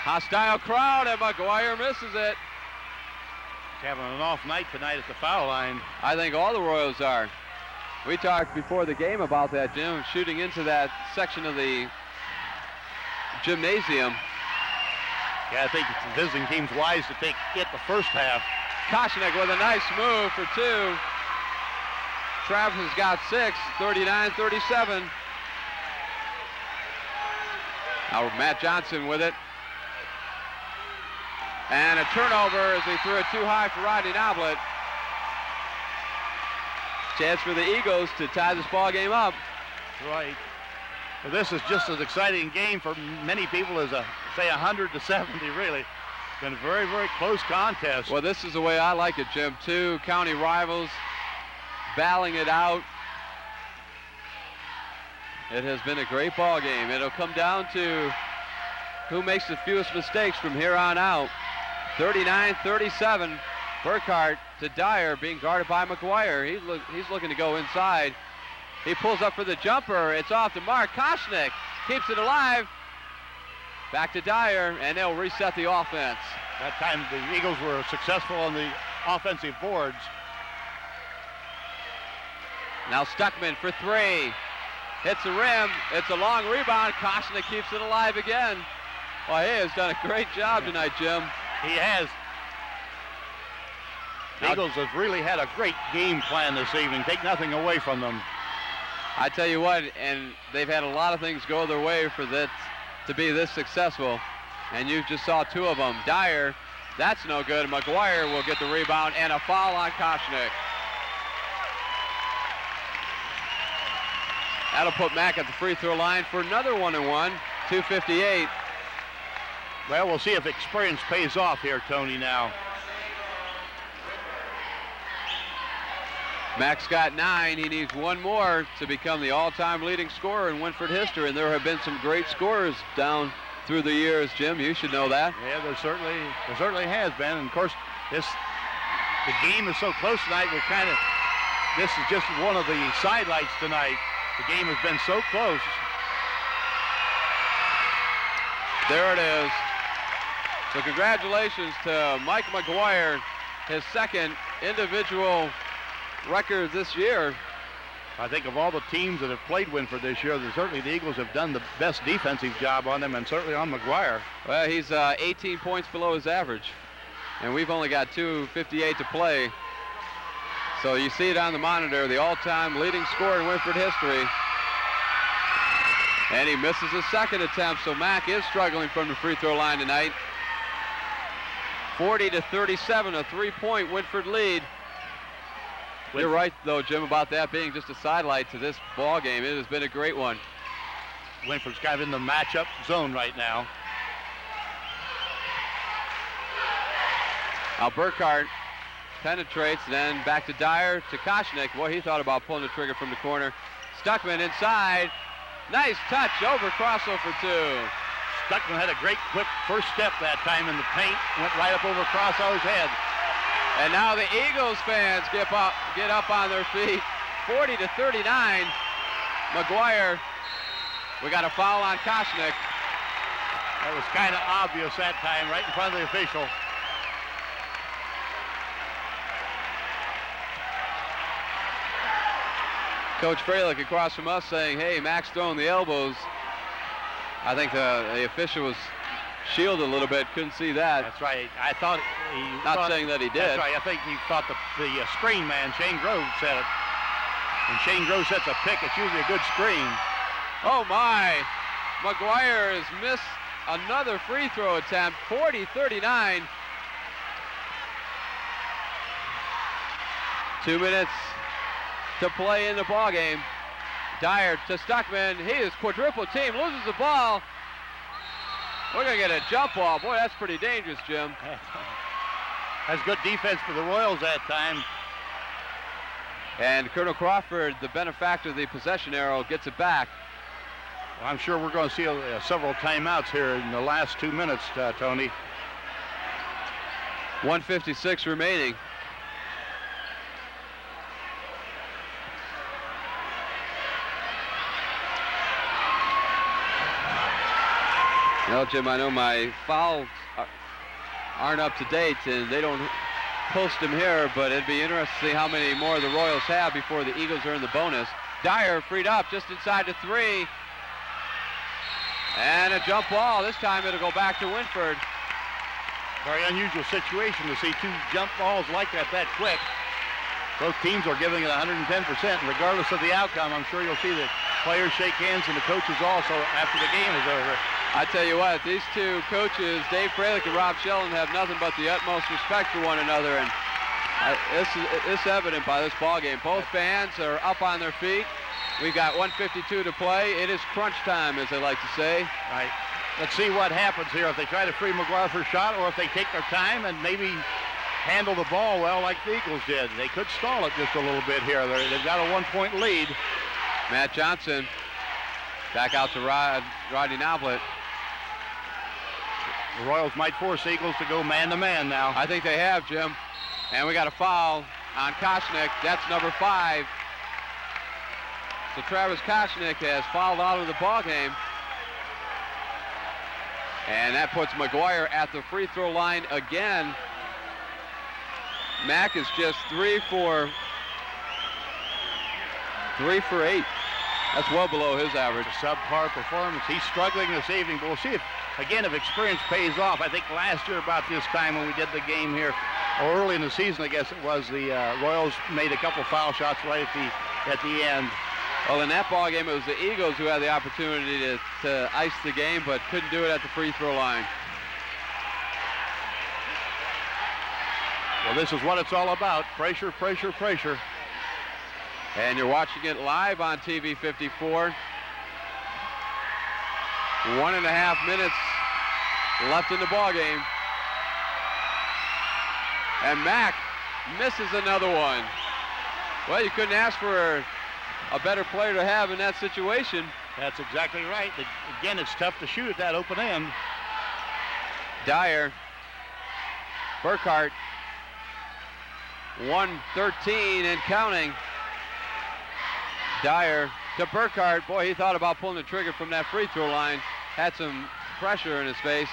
Hostile crowd, and McGuire misses it. He's having an off night tonight at the foul line. I think all the Royals are. We talked before the game about that, Jim, shooting into that section of the gymnasium. Yeah, I think the visiting team's wise to take it the first half. Koshnick with a nice move for 2. Travis has got 6, 39-37. Now Matt Johnson with it. And a turnover as he threw it too high for Rodney Noblet. Chance for the Eagles to tie this ball game up. Right. Well, this is just as exciting game for many people as say 100-70, really. It's been a very, very close contest. Well, this is the way I like it, Jim. 2 county rivals battling it out. It has been a great ball game. It'll come down to who makes the fewest mistakes from here on out. 39-37. Burkhardt to Dyer, being guarded by McGuire. He's looking to go inside. He pulls up for the jumper. It's off the mark. Koshnick keeps it alive. Back to Dyer, and they'll reset the offense. That time the Eagles were successful on the offensive boards. Now Stuckman for 3. Hits the rim. It's a long rebound. Koshnick keeps it alive again. Well, he has done a great job tonight, Jim. He has. The Eagles have really had a great game plan this evening. Take nothing away from them. I tell you what, and they've had a lot of things go their way for that to be this successful. And you just saw 2 of them. Dyer, that's no good. McGuire will get the rebound and a foul on Koshnick. That'll put Mack at the free throw line for another 1-and-1. 2:58. Well, we'll see if experience pays off here, Tony, now. Mack's got 9. He needs 1 more to become the all-time leading scorer in Wynford history, and there have been some great scorers down through the years, Jim. You should know that. Yeah, there certainly has been. And of course, the game is so close tonight. This is just one of the sidelights tonight. The game has been so close. There it is. So congratulations to Mike McGuire, his 2nd individual record this year. I think of all the teams that have played Wynford this year, certainly the Eagles have done the best defensive job on them, and certainly on McGuire. Well, he's 18 points below his average, and we've only got 2:58 to play. So you see it on the monitor, the all-time leading scorer in Wynford history. And he misses his 2nd attempt, so Mack is struggling from the free throw line tonight. 40-37, a 3-point Wynford lead. You're right, though, Jim, about that being just a sidelight to this ball game. It has been a great one. Wynford's kind of in the matchup zone right now. Now Burkhardt penetrates, then back to Dyer, to Koshnick. Boy, he thought about pulling the trigger from the corner. Stuckman inside. Nice touch over crossover for 2. Stuckman had a great quick first step that time in the paint, went right up over Crosshow's head. And now the Eagles fans get up on their feet. 40-39. McGuire, we got a foul on Koshnick. That was kind of obvious that time, right in front of the official. Coach Freilich across from us saying, hey, Mac's throwing the elbows. I think the official was shielded a little bit, couldn't see that. That's right. I thought Not saying that he did. That's right. I think he thought the screen man, shaneGrove, said it. When shaneGrove sets a pick, it's usually a good screen. Oh, my. McGuire has missed another free throw attempt, 40-39. 2 minutes to play in the ball game. Dyer to Stuckman. He is quadruple team, loses the ball. We're going to get a jump ball. Boy, that's pretty dangerous, Jim. That's good defense for the Royals that time. And Colonel Crawford, the benefactor of the possession arrow, gets it back. Well, I'm sure we're going to see several timeouts here in the last 2 minutes, Tony. 1:56 remaining. Well, Jim, I know my fouls aren't up to date, and they don't post them here, but it'd be interesting to see how many more the Royals have before the Eagles earn the bonus. Dyer freed up just inside the 3. And a jump ball. This time it'll go back to Wynford. Very unusual situation to see two jump balls like that quick. Both teams are giving it 110%, and regardless of the outcome, I'm sure you'll see the players shake hands and the coaches also after the game is over. I tell you what, these two coaches, Dave Freilich and Rob Sheldon, have nothing but the utmost respect for one another, and this is evident by this ball game. Both fans are up on their feet. We've got 1:52 to play. It is crunch time, as they like to say. Right. Let's see what happens here. If they try to free McGuire for a shot, or if they take their time and maybe handle the ball well like the Eagles did. They could stall it just a little bit here. They've got a 1-point lead. Matt Johnson back out to Rodney Noblet. The Royals might force Eagles to go man-to-man now. I think they have, Jim. And we got a foul on Koshnick. That's number 5. So Travis Koshnick has fouled out of the ball game. And that puts McGuire at the free throw line again. Mack is just 3 for 8. That's well below his average. A subpar performance. He's struggling this evening, but we'll see if experience pays off. I think last year about this time when we did the game here, or early in the season, I guess it was, the Royals made a couple foul shots right at the end. Well, in that ball game, it was the Eagles who had the opportunity to ice the game, but couldn't do it at the free throw line. Well, this is what it's all about. Pressure, pressure, pressure. And you're watching it live on TV 54. 1.5 minutes left in the ball game. And Mack misses another one. Well, you couldn't ask for a better player to have in that situation. That's exactly right. Again, it's tough to shoot at that open end. Dyer. Burkhart. 1:13 and counting. Dyer to Burkhart. Boy, he thought about pulling the trigger from that free throw line. Had some pressure in his face.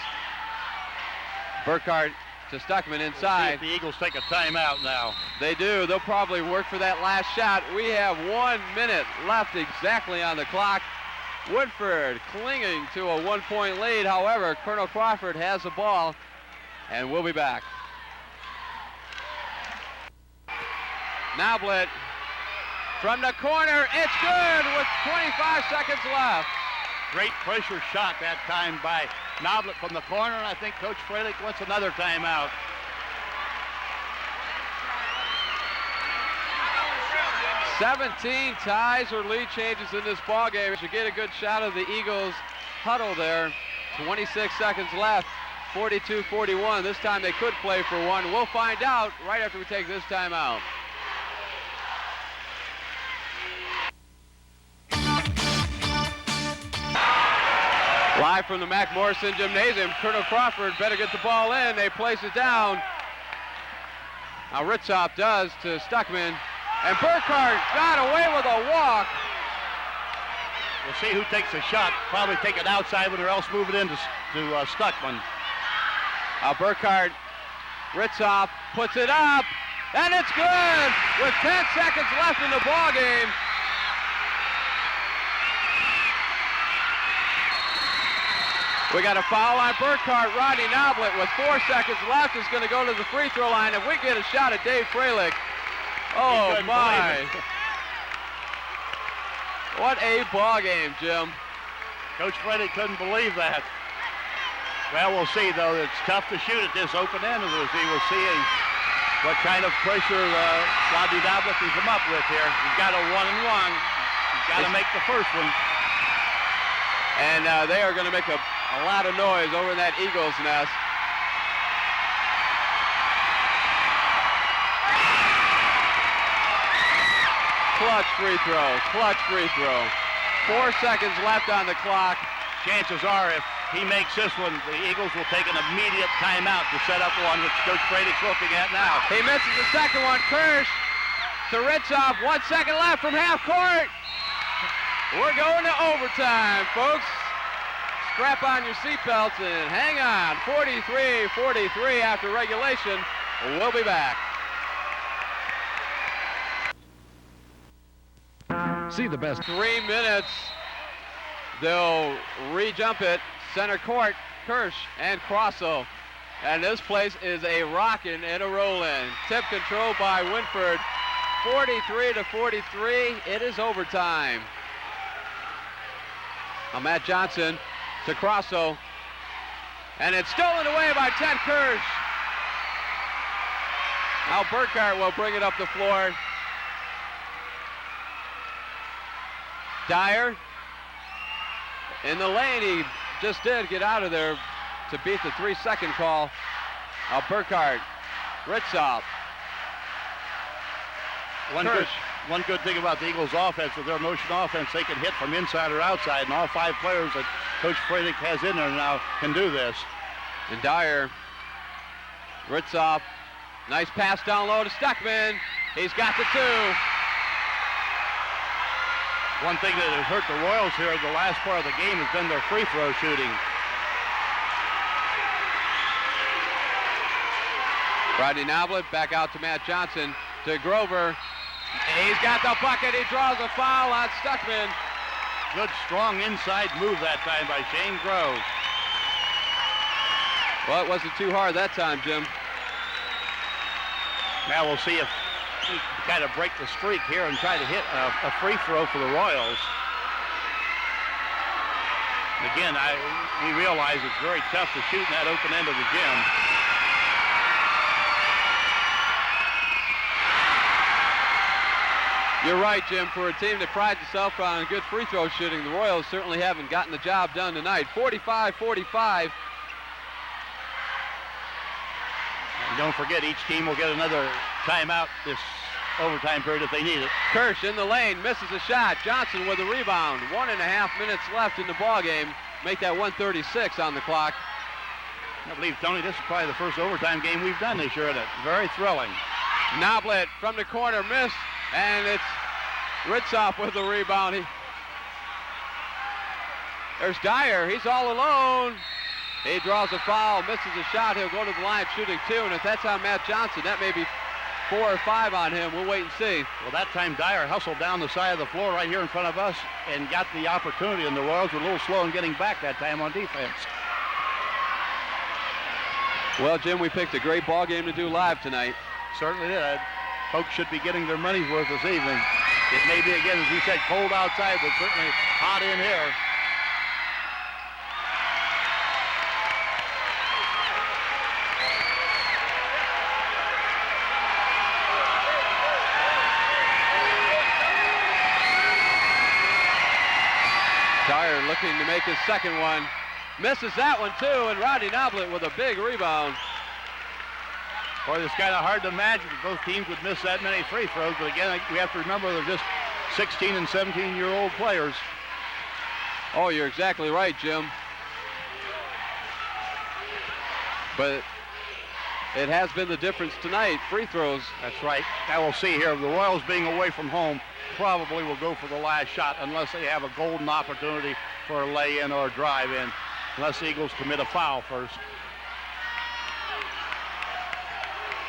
Burkhart to Stuckman inside. We'll see if the Eagles take a timeout now. They do. They'll probably work for that last shot. We have 1 minute left exactly on the clock. Woodford clinging to a 1-point lead. However, Colonel Crawford has the ball, and we'll be back. Noblet from the corner. It's good with 25 seconds left. Great pressure shot that time by Noblet from the corner, and I think Coach Freilich wants another timeout. "17 ties or lead changes in this ball game. You get a good shot of the Eagles huddle there. 26 seconds left. 42-41. This time they could play for one. We'll find out right after we take this timeout. Live from the Mac Morrison Gymnasium, Colonel Crawford better get the ball in. They place it down. Now Ritzoff does to Stuckman. And Burkhardt got away with a walk. We'll see who takes the shot. Probably take it outside when or else move it into Stuckman. Burkhardt, Ritzoff puts it up, and it's good with 10 seconds left in the ball game. We got a foul on Burkhardt. Rodney Noblet with 4 seconds left is going to go to the free throw line. If we get a shot at Dave Freilich, oh my. What a ball game, Jim. Coach Freilich couldn't believe that. Well, we'll see, though. It's tough to shoot at this open end of the receiver. We'll see what kind of pressure Rodney Noblet can come up with here. He's got a 1-and-1. He's got to make the first one. And they are going to make a lot of noise over in that Eagles nest. Clutch free throw, clutch free throw. 4 seconds left on the clock. Chances are if he makes this one, the Eagles will take an immediate timeout to set up one, which Coach Freilich's looking at now. He misses the second one. Kirsch to Ritzoff. 1 second left from half court. We're going to overtime, folks. Strap on your seatbelts and hang on. 43-43 after regulation. We'll be back. See the best. 3 minutes. They'll re-jump it. Center court, Kirsch and Crosso. And this place is a rockin' and a rollin'. Tip control by Wynford. 43-43. It is overtime. Now Matt Johnson to Crosso. And it's stolen away by Ted Kirsch. Now Burkhardt will bring it up the floor. Dyer in the lane. He just did get out of there to beat the 3-second call. Burkhardt, Ritzoff. One good thing about the Eagles' offense, with their motion offense, they can hit from inside or outside, and all 5 players that Coach Freilich has in there now can do this. And Dyer, Ritzoff, nice pass down low to Stuckman. He's got the 2. One thing that has hurt the Royals here in the last part of the game has been their free throw shooting. Rodney Noblet back out to Matt Johnson to Grover. He's got the bucket. He draws a foul on Stuckman. Good, strong inside move that time by shaneGrove. Well, it wasn't too hard that time, Jim. Now we'll see if he can kind of break the streak here and try to hit a free throw for the Royals. Again, we realize it's very tough to shoot in that open end of the gym. You're right, Jim. For a team that prides itself on good free throw shooting, the Royals certainly haven't gotten the job done tonight. 45-45. And don't forget, each team will get another timeout this overtime period if they need it. Kirsch in the lane, misses a shot. Johnson with a rebound. 1.5 minutes left in the ball game. Make that 1:36 on the clock. I believe, Tony, this is probably the first overtime game we've done this year, isn't it? Very thrilling. Noblet from the corner, missed, and it's Ritzoff with the rebound. There's Dyer. He's all alone. He draws a foul, misses a shot. He'll go to the line shooting 2, and if that's on Matt Johnson, that may be 4 or 5 on him. We'll wait and see. Well, that time Dyer hustled down the side of the floor right here in front of us and got the opportunity, and the Royals were a little slow in getting back that time on defense. Well, Jim, we picked a great ball game to do live tonight. Certainly did. Folks should be getting their money's worth this evening. It may be, again, as we said, cold outside, but certainly hot in here. Dyer looking to make his second one. Misses that one, too, and Rodney Noblet with a big rebound. Boy, it's kind of hard to imagine that both teams would miss that many free throws, but again, we have to remember they're just 16 and 17-year-old players. Oh, you're exactly right, Jim. but it has been the difference tonight. Free throws. That's right. Now we'll see here. The Royals being away from home probably will go for the last shot unless they have a golden opportunity for a lay-in or a drive-in, unless the Eagles commit a foul first.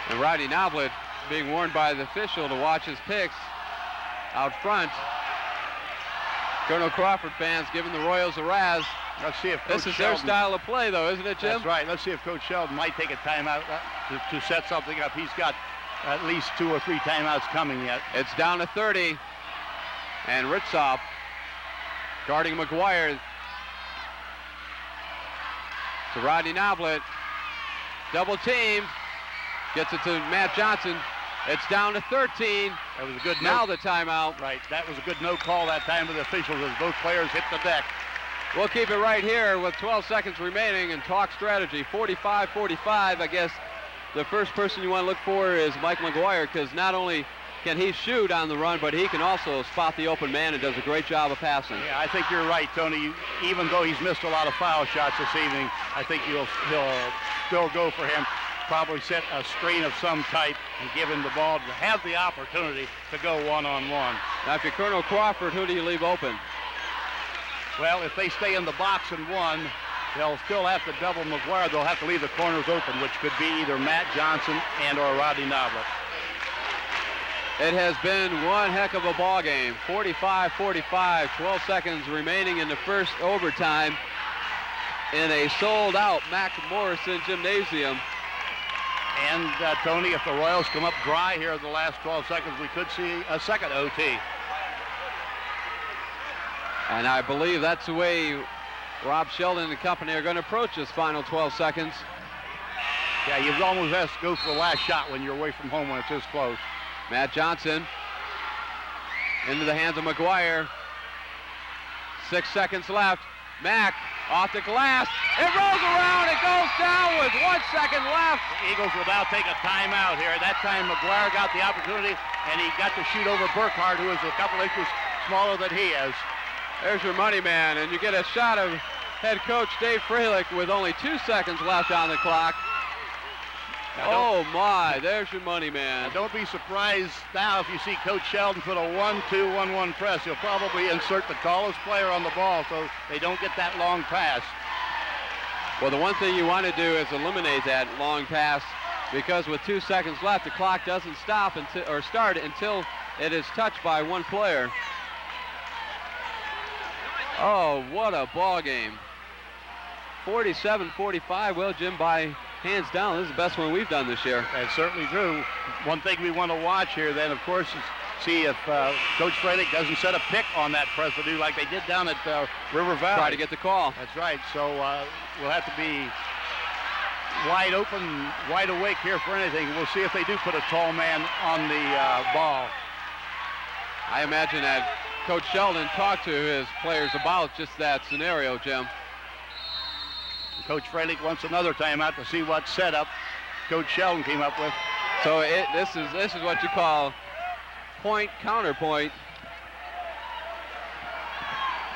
And Rodney Noblet being warned by the official to watch his picks out front. Colonel Crawford fans giving the Royals a razz. Let's see if Coach This is Sheldon, their style of play, though, isn't it, Jim? That's right. Let's see if Coach Sheldon might take a timeout to set something up. He's got at least 2 or 3 timeouts coming yet. It's down to 30. And Ritzop guarding McGuire. To Rodney Noblet. Double teamed. Gets it to Matt Johnson. It's down to 13. That was a good Now no. the timeout. Right. That was a good no call that time by the officials as both players hit the deck. We'll keep it right here with 12 seconds remaining and talk strategy. 45-45. I guess the first person you want to look for is Mike McGuire, because not only can he shoot on the run, but he can also spot the open man and does a great job of passing. Yeah, I think you're right, Tony. Even though he's missed a lot of foul shots this evening, I think he'll still go for him. Probably set a screen of some type and give him the ball to have the opportunity to go one-on-one. Now, if you're Colonel Crawford, who do you leave open? Well, if they stay in the box and one, they'll still have to double McGuire. They'll have to leave the corners open, which could be either Matt Johnson and or Rodney Noblet. It has been one heck of a ball game. 45-45, 12 seconds remaining in the first overtime in a sold-out Mac Morrison Gymnasium. And, Tony, if the Royals come up dry here in the last 12 seconds, we could see a second OT. And I believe that's the way Rob Sheldon and company are going to approach this final 12 seconds. Yeah, you almost have to go for the last shot when you're away from home when it's this close. Matt Johnson into the hands of McGuire. 6 seconds left. Mack off the glass. It rolls around. It goes down with 1 second left. The Eagles will now take a timeout here. That time McGuire got the opportunity, and he got to shoot over Burkhardt, who is a couple inches smaller than he is. There's your money man, and you get a shot of head coach Dave Freilich with only 2 seconds left on the clock. Oh my, there's your money man. Now don't be surprised now if you see Coach Sheldon put a 1-2-1-1 press. He'll probably insert the tallest player on the ball so they don't get that long pass. Well, the one thing you want to do is eliminate that long pass, because with 2 seconds left, the clock doesn't stop until, or start until it is touched by one player. Oh, what a ball game. 47-45. Well, Jim, by hands down, this is the best one we've done this year. That's certainly true. One thing we want to watch here then, of course, is see if Coach Freilich doesn't set a pick on that press to do like they did down at River Valley. Try to get the call. That's right. So we'll have to be wide open, wide awake here for anything. We'll see if they do put a tall man on the ball. I imagine that Coach Sheldon talked to his players about just that scenario, Jim. Coach Freilich wants another timeout to see what setup Coach Sheldon came up with. So this is what you call point counterpoint.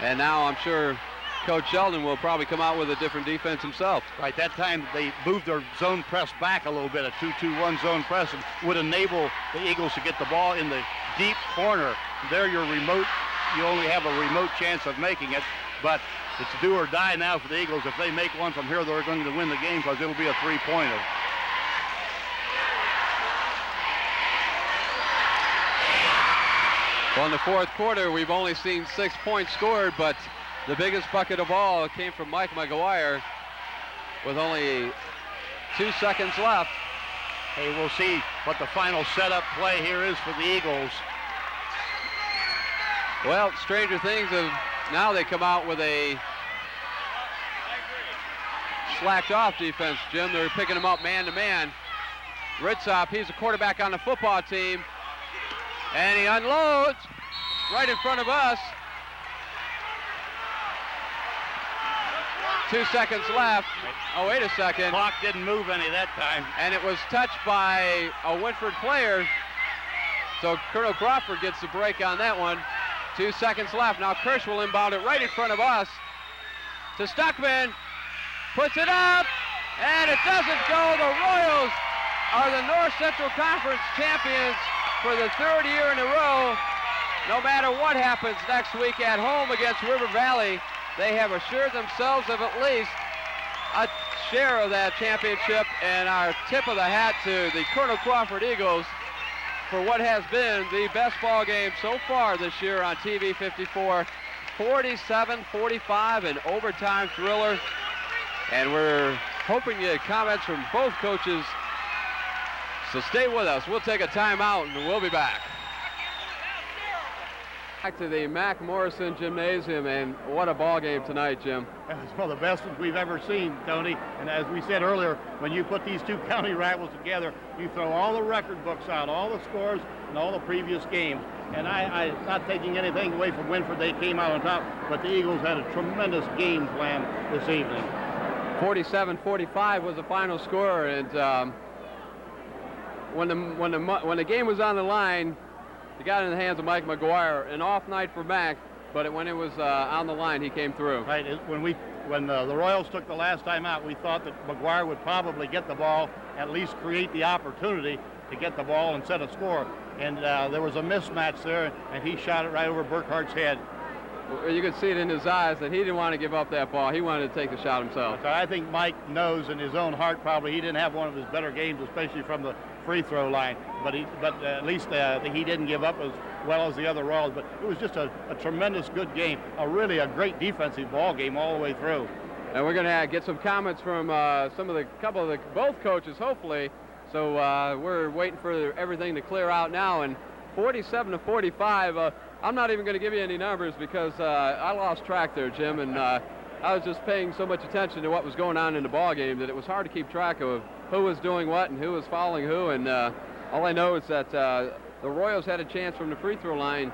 And now I'm sure Coach Sheldon will probably come out with a different defense himself. Right, that time they moved their zone press back a little bit, a 2-2-1 zone press, and would enable the Eagles to get the ball in the deep corner. There you only have a remote chance of making it, but it's do or die now for the Eagles. If they make one from here, they're going to win the game because it'll be a three-pointer. Well, in the fourth quarter, we've only seen 6 points scored, but the biggest bucket of all came from Mike McGuire with only 2 seconds left. Hey, we'll see what the final setup play here is for the Eagles. Well, stranger things have, now they come out with a slacked off defense, Jim. They're picking them up man to man. Ritzop, he's a quarterback on the football team, and he unloads right in front of us. 2 seconds left. Oh, wait a second. Clock didn't move any that time. And it was touched by a Wynford player. So Colonel Crawford gets the break on that one. 2 seconds left. Now Kirsch will inbound it right in front of us to Stuckman. Puts it up. And it doesn't go. The Royals are the North Central Conference champions for the third year in a row. No matter what happens next week at home against River Valley, they have assured themselves of at least a share of that championship, and our tip of the hat to the Colonel Crawford Eagles for what has been the best ball game so far this year on TV 54. 47-45, an overtime thriller. And we're hoping to get comments from both coaches. So stay with us. We'll take a timeout and we'll be back. Back to the Mac Morrison Gymnasium, and what a ball game tonight, Jim. It's one of the best ones we've ever seen, Tony. And as we said earlier, when you put these two county rivals together, you throw all the record books out, all the scores, and all the previous games. And I'm not taking anything away from Wynford. They came out on top, but the Eagles had a tremendous game plan this evening. 47-45 was the final score, and when the game was on the line, it got in the hands of Mike McGuire. An off night for Mac, but when it was on the line, he came through. Right. When the Royals took the last time out, we thought that McGuire would probably get the ball, at least create the opportunity to get the ball and set a score. And there was a mismatch there, and he shot it right over Burkhart's head. You could see it in his eyes that he didn't want to give up that ball. He wanted to take the shot himself. So I think Mike knows in his own heart probably he didn't have one of his better games, especially from the free throw line. But at least he didn't give up as well as the other Royals. But it was just a tremendous good game, really a great defensive ball game all the way through. And we're going to get some comments from both coaches, hopefully. So we're waiting for everything to clear out now. And 47-45. I'm not even going to give you any numbers because I lost track there, Jim, and I was just paying so much attention to what was going on in the ball game that it was hard to keep track of who was doing what and who was fouling who. And all I know is that the Royals had a chance from the free throw line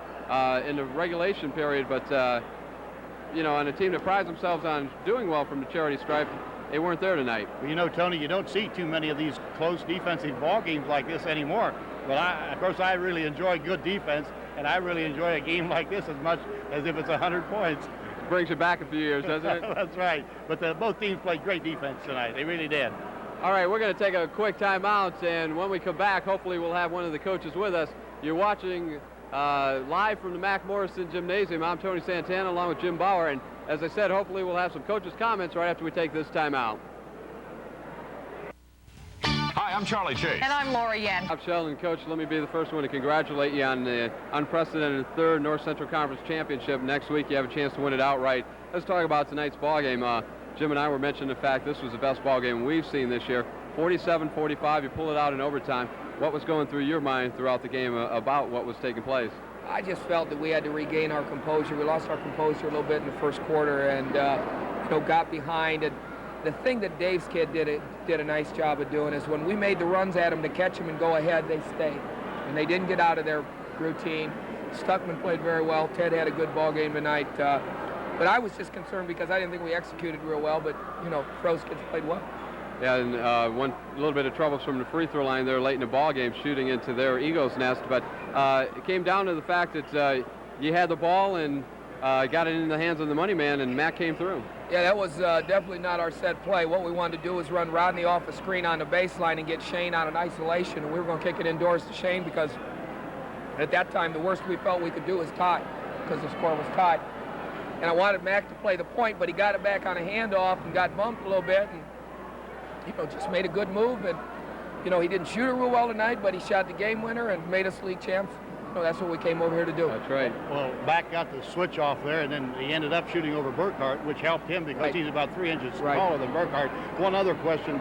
in the regulation period, but on a team that prides themselves on doing well from the charity stripe, they weren't there tonight. Well, Tony, you don't see too many of these close defensive ball games like this anymore. But of course, I really enjoy good defense, and I really enjoy a game like this as much as if it's 100 points. Brings you back a few years, doesn't it? That's right. But both teams played great defense tonight. They really did. All right, we're going to take a quick timeout, and when we come back, hopefully we'll have one of the coaches with us. You're watching live from the Mac Morrison Gymnasium. I'm Tony Santana along with Jim Bauer, and as I said, hopefully we'll have some coaches' comments right after we take this timeout. Hi, I'm Charlie Chase. And I'm Laura Yen. I'm Sheldon. Coach, let me be the first one to congratulate you on the unprecedented third North Central Conference championship. Next week you have a chance to win it outright. Let's talk about tonight's ball game. Jim and I were mentioning the fact this was the best ball game we've seen this year. 47-45, you pull it out in overtime. What was going through your mind throughout the game about what was taking place? I just felt that we had to regain our composure. We lost our composure a little bit in the first quarter and got behind. And the thing that Dave's kid did a nice job of doing is when we made the runs at them to catch them and go ahead, they stayed. And they didn't get out of their routine. Stuckman played very well. Ted had a good ball game tonight. But I was just concerned because I didn't think we executed real well, but, Crow's kids played well. Yeah, and one little bit of trouble from the free throw line there late in the ball game, shooting into their Eagles' nest. But it came down to the fact that you had the ball and got it in the hands of the money man, and Matt came through. Yeah, that was definitely not our set play. What we wanted to do was run Rodney off a screen on the baseline and get Shane out in isolation, and we were going to kick it indoors to Shane because at that time the worst we felt we could do was tie because the score was tied. And I wanted Mac to play the point, but he got it back on a handoff and got bumped a little bit and just made a good move. And he didn't shoot it real well tonight, but he shot the game winner and made us league champs. That's what we came over here to do. That's right. Well, Mac got the switch off there, and then he ended up shooting over Burkhart, which helped him because he's about 3 inches smaller than Burkhart. One other question,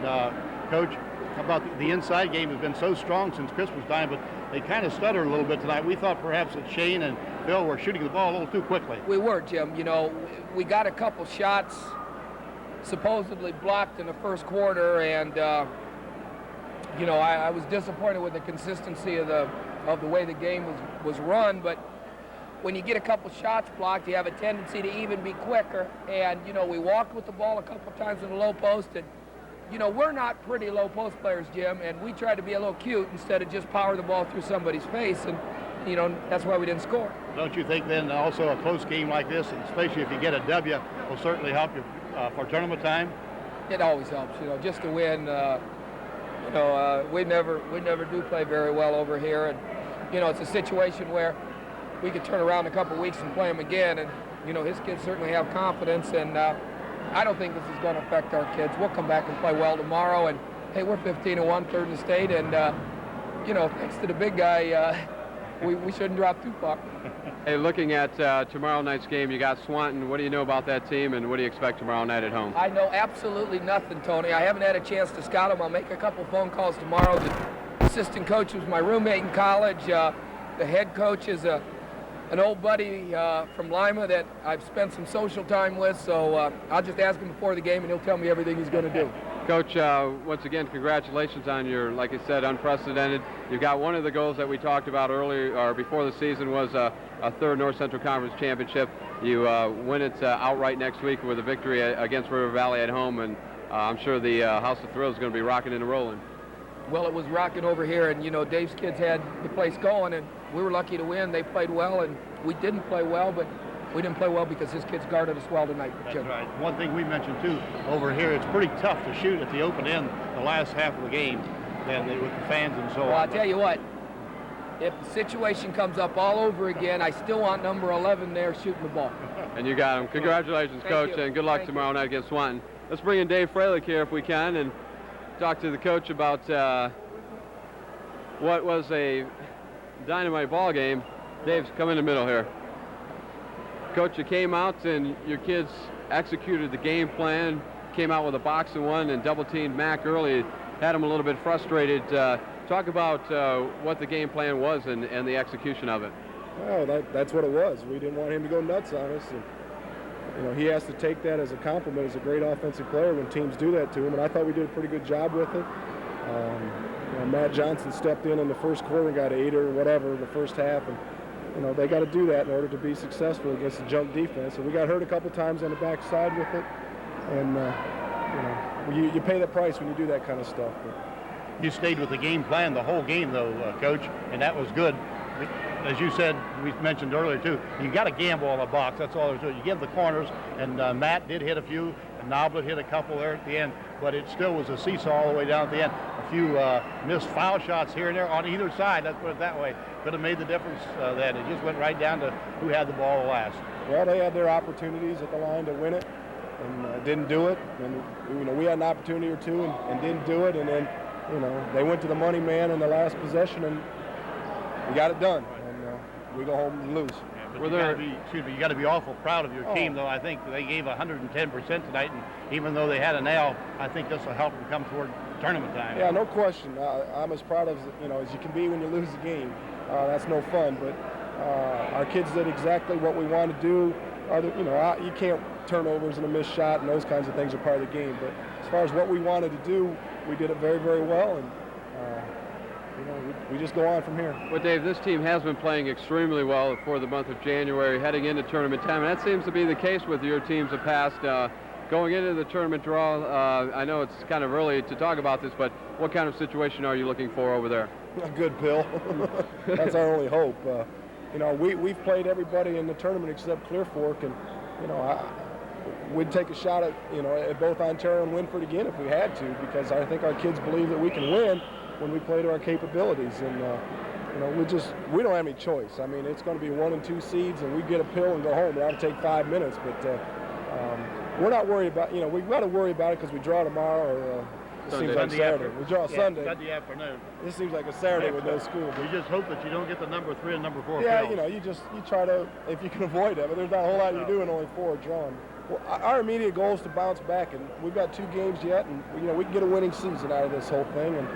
Coach, about the inside game has been so strong since Christmas time, but they kind of stuttered a little bit tonight. We thought perhaps that Shane and Phil were shooting the ball a little too quickly. We were, Jim. We got a couple shots supposedly blocked in the first quarter, and I was disappointed with the consistency of the way the game was run. But when you get a couple shots blocked, you have a tendency to even be quicker. And we walked with the ball a couple times in the low post, and we're not pretty low post players, Jim, and we tried to be a little cute instead of just power the ball through somebody's face, and that's why we didn't score. Don't you think then also a close game like this, and especially if you get a W, will certainly help you for tournament time? It always helps, just to win. We never do play very well over here, and it's a situation where we could turn around in a couple weeks and play them again, and his kids certainly have confidence, and I don't think this is going to affect our kids. We'll come back and play well tomorrow, and hey, we're 15-1, third in the state, and thanks to the big guy, we shouldn't drop too far. Hey, looking at tomorrow night's game, you got Swanton. What do you know about that team, and what do you expect tomorrow night at home? I know absolutely nothing, Tony. I haven't had a chance to scout them. I'll make a couple phone calls tomorrow. The assistant coach was my roommate in college. The head coach is an old buddy from Lima that I've spent some social time with, so I'll just ask him before the game, and he'll tell me everything he's going to do. Coach, once again, congratulations on your, like I said, unprecedented. You got one of the goals that we talked about earlier or before the season was a third North Central Conference championship. You win it outright next week with a victory against River Valley at home, and I'm sure the House of Thrills is going to be rocking and rolling. Well, it was rocking over here, and Dave's kids had the place going, and we were lucky to win. They played well, and we didn't play well, but we didn't play well because his kids guarded us well tonight. That's right. One thing we mentioned too, over here, it's pretty tough to shoot at the open end the last half of the game with the fans and so on. Well, I'll tell you what, if the situation comes up all over again, I still want number 11 there shooting the ball. And you got him. Congratulations, Coach, and good luck tomorrow night against Swanton. Let's bring in Dave Freilich here if we can and talk to the coach about what was a dynamite ball game. Dave's come in the middle here. Coach, you came out and your kids executed the game plan, came out with a box and one and double-teamed Mac early, had him a little bit frustrated. Talk about what the game plan was and the execution of it. Well, that's what it was. We didn't want him to go nuts on us. And, he has to take that as a compliment as a great offensive player when teams do that to him, and I thought we did a pretty good job with it. Matt Johnson stepped in the first quarter and got 8 or whatever in the first half, and they got to do that in order to be successful against the junk defense. And we got hurt a couple times on the backside with it. And, you pay the price when you do that kind of stuff. You stayed with the game plan the whole game, though, Coach, and that was good. As you said, we mentioned earlier, too, you got to gamble on the box. That's all there's to it. You give the corners, and Matt did hit a few, and Noblet hit a couple there at the end, but it still was a seesaw all the way down at the end. A few missed foul shots here and there on either side, let's put it that way, could have made the difference then. It just went right down to who had the ball last. Well, they had their opportunities at the line to win it, and didn't do it. And, we had an opportunity or two and didn't do it, and then, they went to the money man in the last possession, and we got it done. We go home and lose. Yeah, but you got to be awful proud of your team, though. I think they gave 110% tonight, and even though they had an L, I think this will help them come toward tournament time. Yeah, no question. I'm as proud of as you can be when you lose a game. That's no fun, but our kids did exactly what we want to do. You can't turnovers and a missed shot and those kinds of things are part of the game. But as far as what we wanted to do, we did it very, very well, and we just go on from here. Well, Dave, this team has been playing extremely well for the month of January, heading into tournament time, and that seems to be the case with your teams of past. Going into the tournament draw, I know it's kind of early to talk about this, but what kind of situation are you looking for over there? A good pill. That's our only hope. We've played everybody in the tournament except Clear Fork, and we'd take a shot at both Ontario and Wynford again if we had to, because I think our kids believe that we can win when we play to our capabilities, and we don't have any choice. I mean, it's going to be 1 and 2 seeds, and we get a pill and go home. That'll take 5 minutes, but we're not worried about. We've got to worry about it because we draw tomorrow, or it seems like Saturday. We draw Sunday. Sunday afternoon. This seems like a Saturday with no school. We just hope that you don't get the number 3 and number 4. Yeah, pills. you try to, if you can avoid it, but there's not a whole lot you do, and only 4 are drawn. Well, our immediate goal is to bounce back, and we've got 2 games yet, and we can get a winning season out of this whole thing, and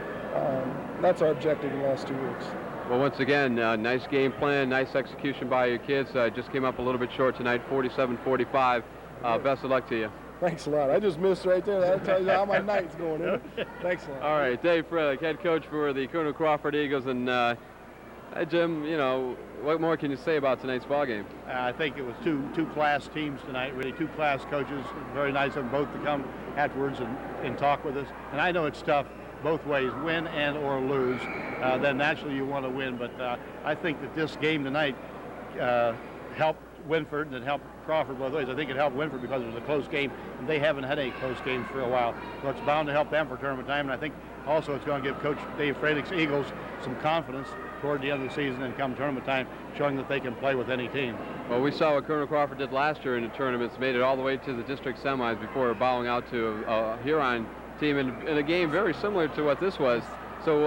that's our objective in the last 2 weeks. Well, once again, nice game plan, nice execution by your kids. Just came up a little bit short tonight, 47-45. Best of luck to you. Thanks a lot. I just missed right there. That tells you how my night's going, isn't it? Thanks a lot. All right, Dave Freilich, head coach for the Colonel Crawford Eagles. And Jim, what more can you say about tonight's ball game? I think it was two class teams tonight, really 2 class coaches. Very nice of them both to come afterwards and talk with us. And I know it's tough both ways, win and or lose. Then naturally you want to win. But I think that this game tonight helped Wynford and it helped Crawford both ways. I think it helped Wynford because it was a close game, and they haven't had any close games for a while. So it's bound to help them for tournament time, and I think also it's going to give Coach Dave Fralick's Eagles some confidence toward the end of the season and come tournament time, showing that they can play with any team. Well, we saw what Colonel Crawford did last year in the tournaments, made it all the way to the district semis before bowing out to a Huron team in a game very similar to what this was. So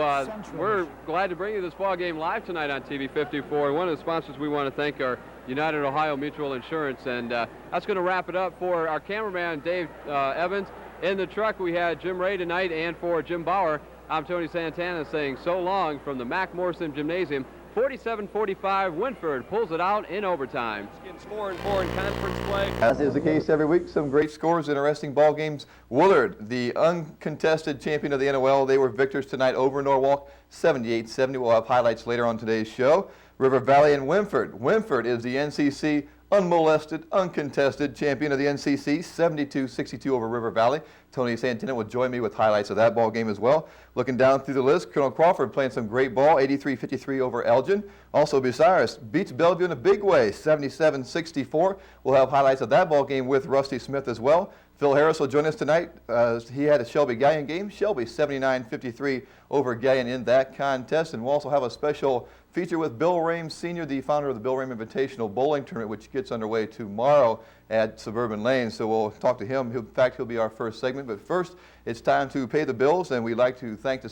we're glad to bring you this ball game live tonight on TV 54. One of the sponsors we want to thank are United Ohio Mutual Insurance, and that's going to wrap it up for our cameraman Dave Evans. In the truck we had Jim Ray tonight, and for Jim Bauer, I'm Tony Santana saying so long from the Mac Morrison Gymnasium. 47-45, Wynford pulls it out in overtime. It's 4-4 in conference play. As is the case every week, some great scores, interesting ball games. Willard, the uncontested champion of the NOL, they were victors tonight over Norwalk, 78-70. We'll have highlights later on today's show. River Valley and Wynford. Wynford is the NCC unmolested, uncontested champion of the NCC, 72-62 over River Valley. Tony Santana will join me with highlights of that ball game as well. Looking down through the list, Colonel Crawford playing some great ball, 83-53 over Elgin. Also, Bucyrus beats Bellevue in a big way, 77-64. We'll have highlights of that ball game with Rusty Smith as well. Phil Harris will join us tonight. He had a Shelby Gallion game. Shelby 79-53 over Gallion in that contest. And we'll also have a special feature with Bill Rames Sr., the founder of the Bill Rames Invitational Bowling Tournament, which gets underway tomorrow at Suburban Lane. So we'll talk to him. In fact, he'll be our first segment. But first, it's time to pay the bills, and we'd like to thank the